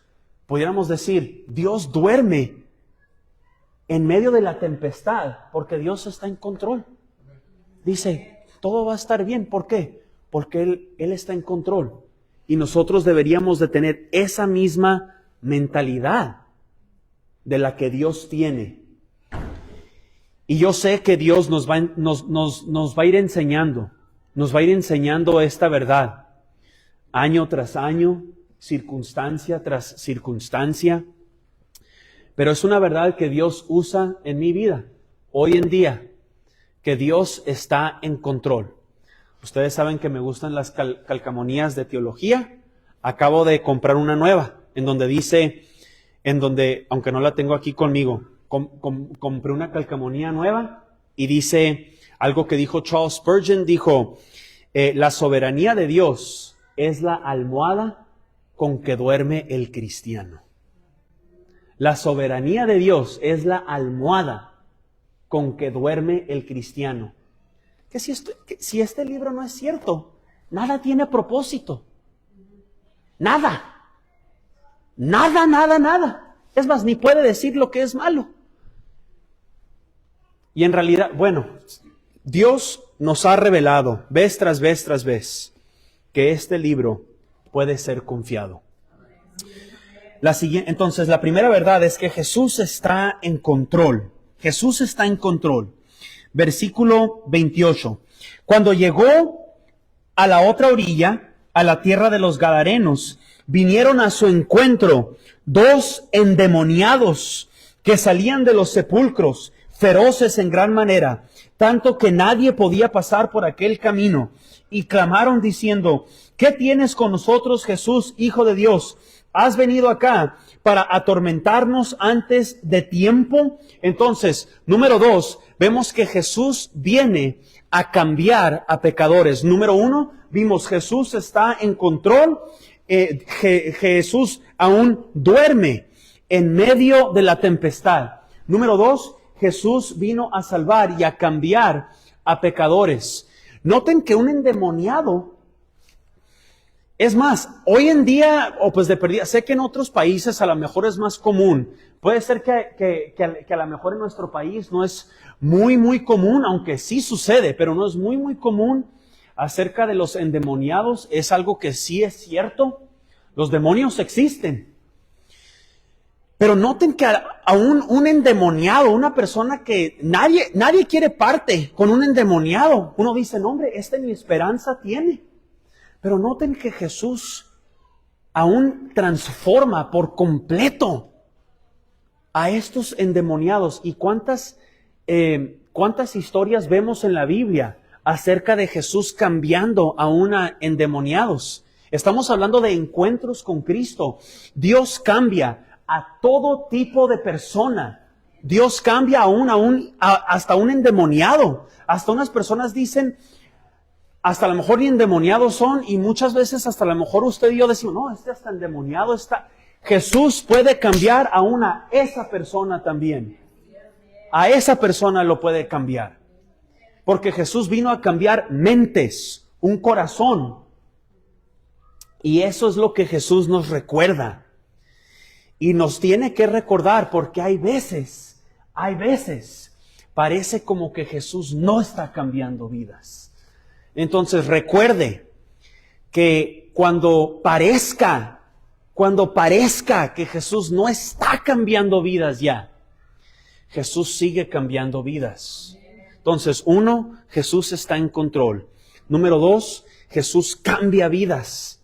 A: pudiéramos decir, Dios duerme en medio de la tempestad porque Dios está en control. Dice, todo va a estar bien. ¿Por qué? Porque Él está en control. Y nosotros deberíamos de tener esa misma mentalidad de la que Dios tiene. Y yo sé que Dios nos va a ir enseñando, esta verdad, año tras año, circunstancia tras circunstancia. Pero es una verdad que Dios usa en mi vida, hoy en día, que Dios está en control. Ustedes saben que me gustan las calcamonías de teología. Acabo de comprar una nueva, aunque no la tengo aquí conmigo, compré una calcamonía nueva y dice algo que dijo Charles Spurgeon, dijo, la soberanía de Dios es la almohada con que duerme el cristiano. La soberanía de Dios es la almohada con que duerme el cristiano. Que si este libro no es cierto, nada tiene propósito. Nada. Nada. Es más, ni puede decir lo que es malo. Y en realidad, bueno, Dios nos ha revelado vez tras vez tras vez que este libro puede ser confiado. Entonces, la primera verdad es que Jesús está en control. Jesús está en control. Versículo 28. Cuando llegó a la otra orilla, a la tierra de los Gadarenos, vinieron a su encuentro 2 endemoniados que salían de los sepulcros, feroces en gran manera, tanto que nadie podía pasar por aquel camino, y clamaron diciendo: ¿qué tienes con nosotros, Jesús, Hijo de Dios? ¿Has venido acá para atormentarnos antes de tiempo? Entonces, número 2, vemos que Jesús viene a cambiar a pecadores. Número 1, vimos Jesús está en control. Jesús aún duerme en medio de la tempestad. Número 2, Jesús vino a salvar y a cambiar a pecadores. Noten que un endemoniado, es más, hoy en día, de perdida, sé que en otros países a lo mejor es más común. Puede ser que a lo mejor en nuestro país no es muy común, aunque sí sucede, pero no es muy común. Acerca de los endemoniados, es algo que sí es cierto. Los demonios existen. Pero noten que aún un endemoniado, una persona que nadie quiere parte con un endemoniado. Uno dice, no hombre, ni esperanza tiene. Pero noten que Jesús aún transforma por completo a estos endemoniados. ¿Y cuántas historias vemos en la Biblia acerca de Jesús cambiando aún a endemoniados? Estamos hablando de encuentros con Cristo. Dios cambia a todo tipo de persona. Dios cambia hasta un endemoniado. Hasta unas personas dicen, hasta a lo mejor ni endemoniados son, y muchas veces hasta a lo mejor usted y yo decimos, no, hasta endemoniado está. Jesús puede cambiar aún a esa persona también. A esa persona lo puede cambiar. Porque Jesús vino a cambiar mentes, un corazón. Y eso es lo que Jesús nos recuerda. Y nos tiene que recordar, porque hay veces, parece como que Jesús no está cambiando vidas. Entonces recuerde que cuando parezca que Jesús no está cambiando vidas ya, Jesús sigue cambiando vidas. Entonces, 1, Jesús está en control. Número 2, Jesús cambia vidas.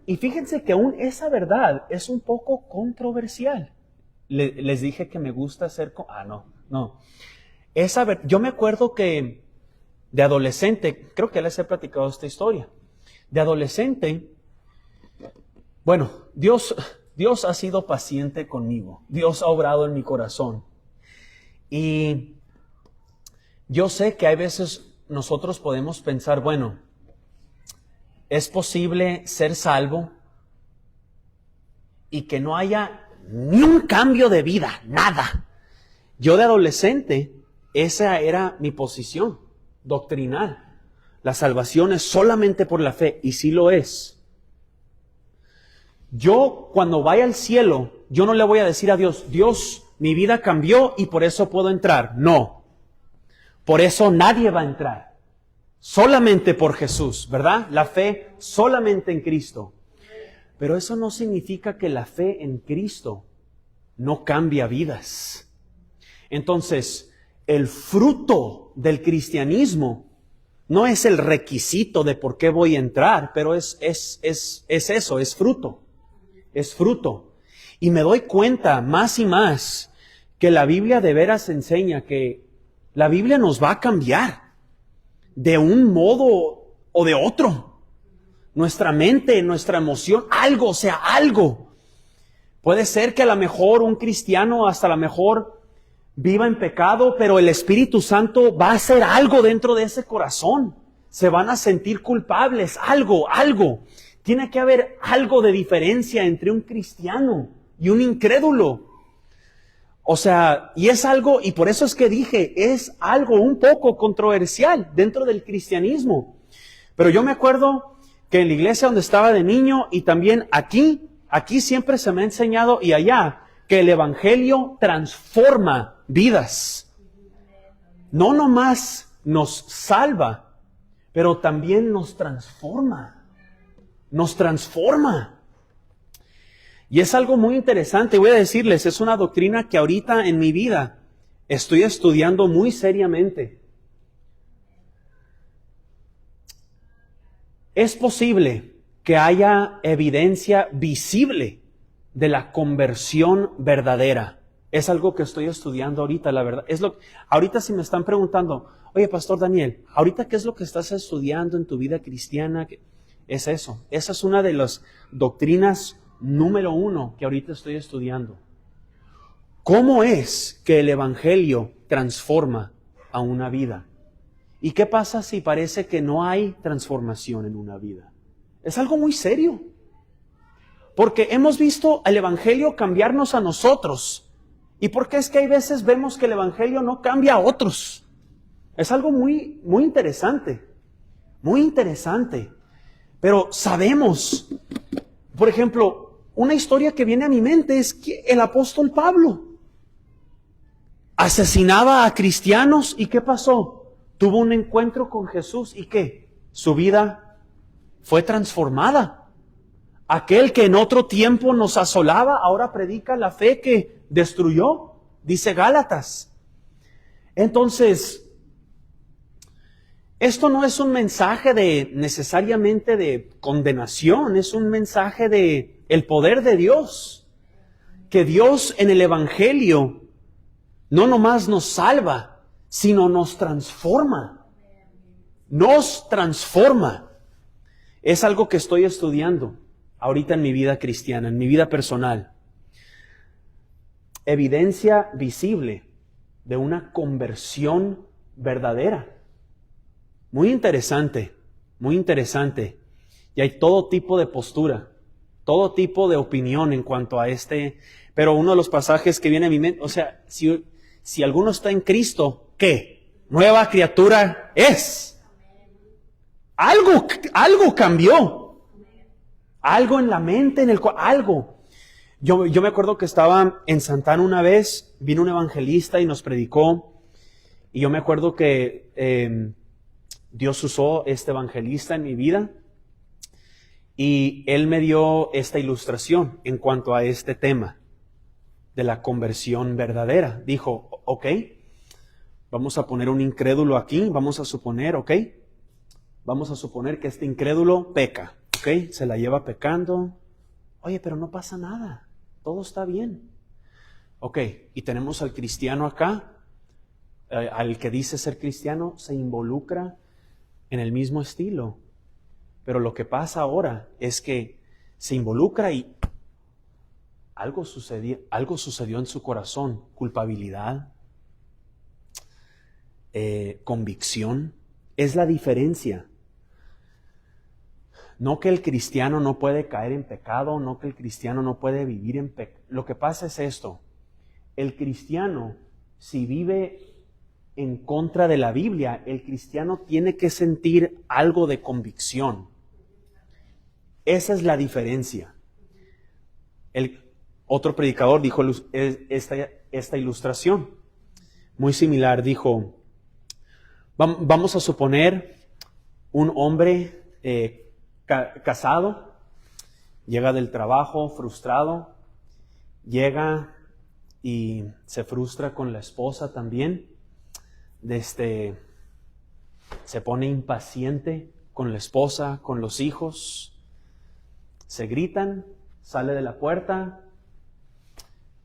A: Y fíjense que aún esa verdad es un poco controversial. Les dije que me gusta hacer... no. Yo me acuerdo que de adolescente, creo que les he platicado esta historia. De adolescente, bueno, Dios ha sido paciente conmigo. Dios ha obrado en mi corazón. Y yo sé que hay veces nosotros podemos pensar, bueno, ¿es posible ser salvo y que no haya ni un cambio de vida? Nada. Yo de adolescente, esa era mi posición doctrinal. La salvación es solamente por la fe, y sí lo es. Yo, cuando vaya al cielo, yo no le voy a decir a Dios, mi vida cambió y por eso puedo entrar. No. Por eso nadie va a entrar. Solamente por Jesús, ¿verdad? La fe solamente en Cristo. Pero eso no significa que la fe en Cristo no cambia vidas. Entonces, el fruto del cristianismo no es el requisito de por qué voy a entrar, pero es eso, es fruto. Es fruto. Y me doy cuenta más y más que la Biblia de veras enseña que la Biblia nos va a cambiar de un modo o de otro. Nuestra mente, nuestra emoción, algo. Puede ser que a lo mejor un cristiano hasta a lo mejor viva en pecado, pero el Espíritu Santo va a hacer algo dentro de ese corazón. Se van a sentir culpables, algo. Tiene que haber algo de diferencia entre un cristiano y un incrédulo. O sea, y es algo, y por eso es que dije, es algo un poco controversial dentro del cristianismo. Pero yo me acuerdo que en la iglesia donde estaba de niño y también aquí siempre se me ha enseñado y allá, que el evangelio transforma vidas. No nomás nos salva, pero también nos transforma. Nos transforma. Y es algo muy interesante, voy a decirles, es una doctrina que ahorita en mi vida estoy estudiando muy seriamente. Es posible que haya evidencia visible de la conversión verdadera. Es algo que estoy estudiando ahorita, la verdad. Ahorita si me están preguntando, oye, Pastor Daniel, ¿ahorita qué es lo que estás estudiando en tu vida cristiana? Es eso. Esa es una de las doctrinas número 1 que ahorita estoy estudiando. ¿Cómo es que el Evangelio transforma a una vida? ¿Y qué pasa si parece que no hay transformación en una vida? Es algo muy serio. Porque hemos visto al Evangelio cambiarnos a nosotros. ¿Y por qué es que hay veces vemos que el Evangelio no cambia a otros? Es algo muy, muy interesante. Muy interesante. Pero sabemos, por ejemplo, una historia que viene a mi mente es que el apóstol Pablo asesinaba a cristianos y ¿qué pasó? Tuvo un encuentro con Jesús y ¿qué? Su vida fue transformada. Aquel que en otro tiempo nos asolaba, ahora predica la fe que destruyó, dice Gálatas. Entonces, esto no es un mensaje necesariamente de condenación, es un mensaje de el poder de Dios. Que Dios en el Evangelio no nomás nos salva, sino nos transforma. Nos transforma. Es algo que estoy estudiando ahorita en mi vida cristiana, en mi vida personal. Evidencia visible de una conversión verdadera. Muy interesante, muy interesante. Y hay todo tipo de postura, todo tipo de opinión en cuanto a pero uno de los pasajes que viene a mi mente, o sea, si alguno está en Cristo, ¿qué? Nueva criatura es. Algo cambió. Algo en la mente, algo. Yo me acuerdo que estaba en Santana una vez, vino un evangelista y nos predicó, y yo me acuerdo que Dios usó este evangelista en mi vida, y él me dio esta ilustración en cuanto a este tema de la conversión verdadera. Dijo, ok, vamos a poner un incrédulo aquí, vamos a suponer que este incrédulo peca. Ok, se la lleva pecando. Oye, pero no pasa nada. Todo está bien. Ok, y tenemos al cristiano acá. Al que dice ser cristiano se involucra en el mismo estilo. Pero lo que pasa ahora es que se involucra y algo sucedió en su corazón. Culpabilidad, convicción. Es la diferencia. No que el cristiano no puede caer en pecado, no que el cristiano no puede vivir en pecado. Lo que pasa es esto. El cristiano, si vive en contra de la Biblia, el cristiano tiene que sentir algo de convicción. Esa es la diferencia. El otro predicador dijo esta ilustración, muy similar. Dijo, vamos a suponer un hombre casado, llega del trabajo frustrado, llega y se frustra con la esposa también, se pone impaciente con la esposa, con los hijos, se gritan, sale de la puerta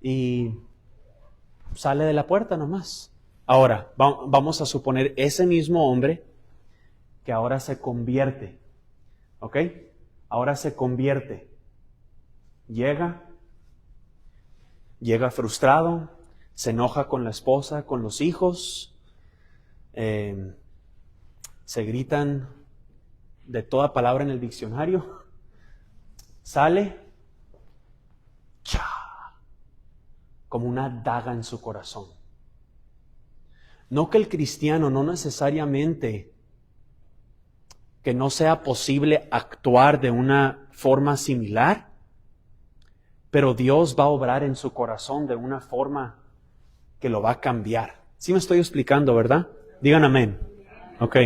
A: y sale de la puerta nomás. Ahora, vamos a suponer ese mismo hombre que ahora se convierte. ¿Ok? Ahora se convierte. Llega frustrado, se enoja con la esposa, con los hijos, se gritan de toda palabra en el diccionario, sale, como una daga en su corazón. No que el cristiano no necesariamente que no sea posible actuar de una forma similar, pero Dios va a obrar en su corazón de una forma que lo va a cambiar. ¿Sí me estoy explicando, verdad? Digan amén. Ok,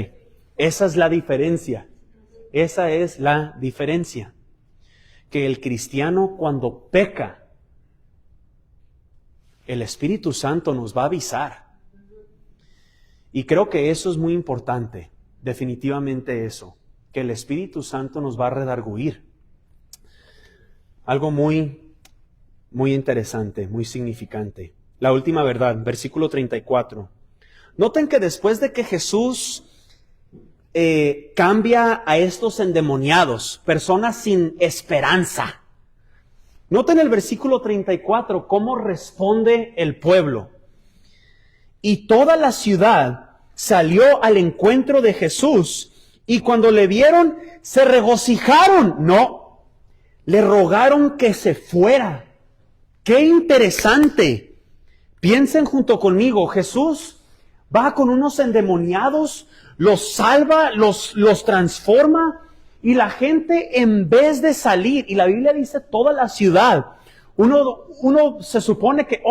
A: esa es la diferencia. Esa es la diferencia. Que el cristiano cuando peca, el Espíritu Santo nos va a avisar. Y creo que eso es muy importante, definitivamente eso, que el Espíritu Santo nos va a redarguir. Algo muy, muy interesante, muy significante. La última verdad, versículo 34. Noten que después de que Jesús cambia a estos endemoniados, personas sin esperanza. Noten el versículo 34, cómo responde el pueblo. Y toda la ciudad salió al encuentro de Jesús, y cuando le vieron, se regocijaron. No, le rogaron que se fuera. ¡Qué interesante! Piensen junto conmigo, Jesús va con unos endemoniados, los salva, los transforma, y la gente en vez de salir, y la Biblia dice toda la ciudad, uno se supone que,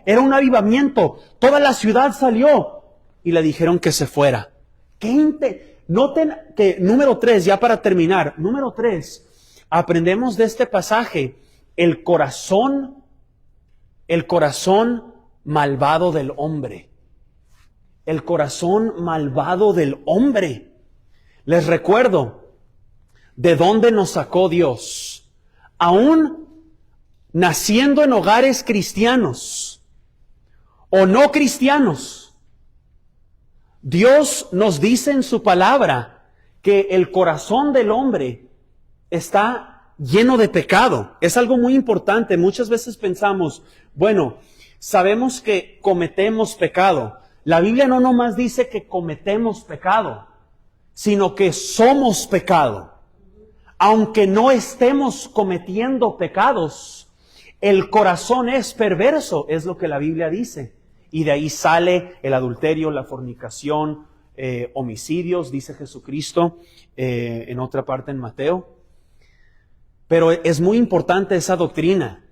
A: era un avivamiento, toda la ciudad salió, y le dijeron que se fuera. Noten que número 3, ya para terminar, número 3, aprendemos de este pasaje el corazón malvado del hombre. El corazón malvado del hombre. Les recuerdo de dónde nos sacó Dios. Aún naciendo en hogares cristianos o no cristianos, Dios nos dice en su palabra que el corazón del hombre está lleno de pecado. Es algo muy importante. Muchas veces pensamos, bueno, sabemos que cometemos pecado. La Biblia no nomás dice que cometemos pecado, sino que somos pecado. Aunque no estemos cometiendo pecados, el corazón es perverso, es lo que la Biblia dice. Y de ahí sale el adulterio, la fornicación, homicidios, dice Jesucristo en otra parte en Mateo. Pero es muy importante esa doctrina.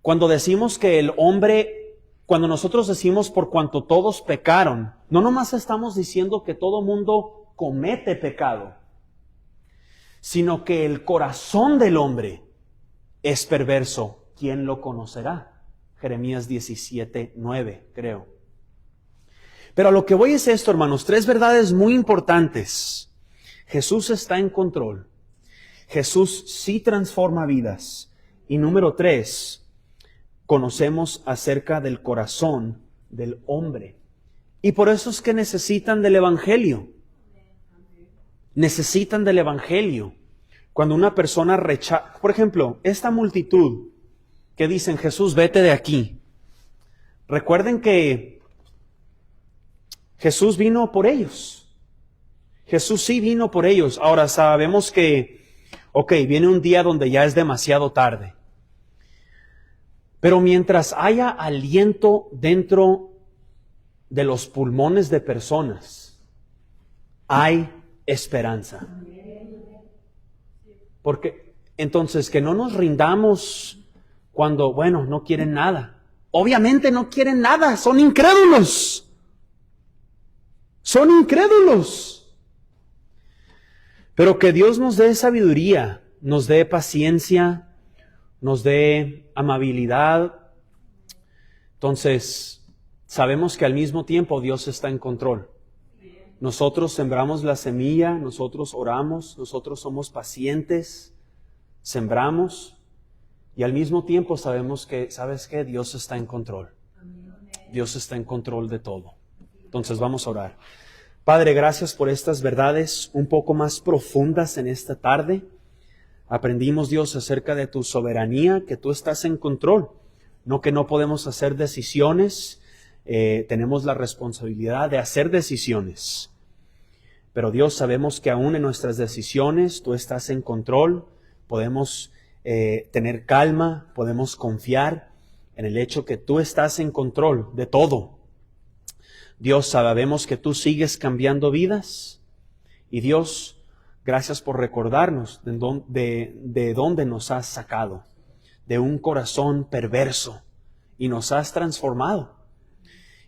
A: Cuando decimos que el hombre... Cuando nosotros decimos por cuanto todos pecaron, no nomás estamos diciendo que todo mundo comete pecado, sino que el corazón del hombre es perverso. ¿Quién lo conocerá? Jeremías 17:9, creo. Pero a lo que voy es esto, hermanos, 3 verdades muy importantes. Jesús está en control. Jesús sí transforma vidas. Y número 3, conocemos acerca del corazón del hombre. Y por eso es que necesitan del Evangelio. Necesitan del Evangelio. Cuando una persona rechaza, por ejemplo, esta multitud que dicen, Jesús, vete de aquí. Recuerden que Jesús vino por ellos. Jesús sí vino por ellos. Ahora sabemos que, viene un día donde ya es demasiado tarde. Pero mientras haya aliento dentro de los pulmones de personas, hay esperanza. Porque entonces que no nos rindamos cuando, no quieren nada. Obviamente no quieren nada, son incrédulos. Son incrédulos. Pero que Dios nos dé sabiduría, nos dé paciencia, nos dé amabilidad. Entonces, sabemos que al mismo tiempo Dios está en control. Nosotros sembramos la semilla, nosotros oramos, nosotros somos pacientes, sembramos, y al mismo tiempo sabemos que, ¿sabes qué? Dios está en control. Dios está en control de todo. Entonces vamos a orar. Padre, gracias por estas verdades un poco más profundas en esta tarde. Aprendimos, Dios, acerca de tu soberanía, que tú estás en control. No que no podemos hacer decisiones, tenemos la responsabilidad de hacer decisiones. Pero Dios, sabemos que aún en nuestras decisiones tú estás en control. Podemos tener calma, podemos confiar en el hecho que tú estás en control de todo. Dios, sabemos que tú sigues cambiando vidas. Y Dios, gracias por recordarnos de dónde nos has sacado, de un corazón perverso, y nos has transformado.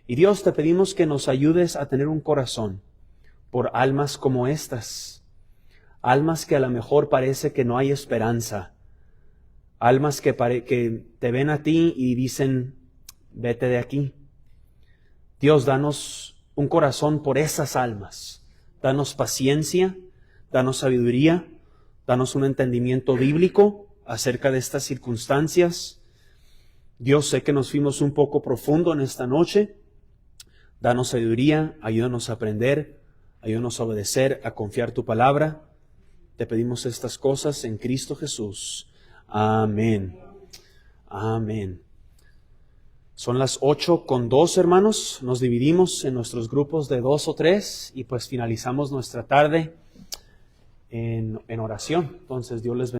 A: Y Dios, te pedimos que nos ayudes a tener un corazón por almas como estas. Almas que a lo mejor parece que no hay esperanza. Almas que te ven a ti y dicen, vete de aquí. Dios, danos un corazón por esas almas. Danos paciencia, danos sabiduría, danos un entendimiento bíblico acerca de estas circunstancias. Dios, sé que nos fuimos un poco profundo en esta noche. Danos sabiduría, ayúdanos a aprender, ayúdanos a obedecer, a confiar tu palabra. Te pedimos estas cosas en Cristo Jesús. Amén. Amén. Son las 8:02, hermanos. Nos dividimos en nuestros grupos de 2 o 3 y pues finalizamos nuestra tarde en oración. Entonces, Dios les bendiga.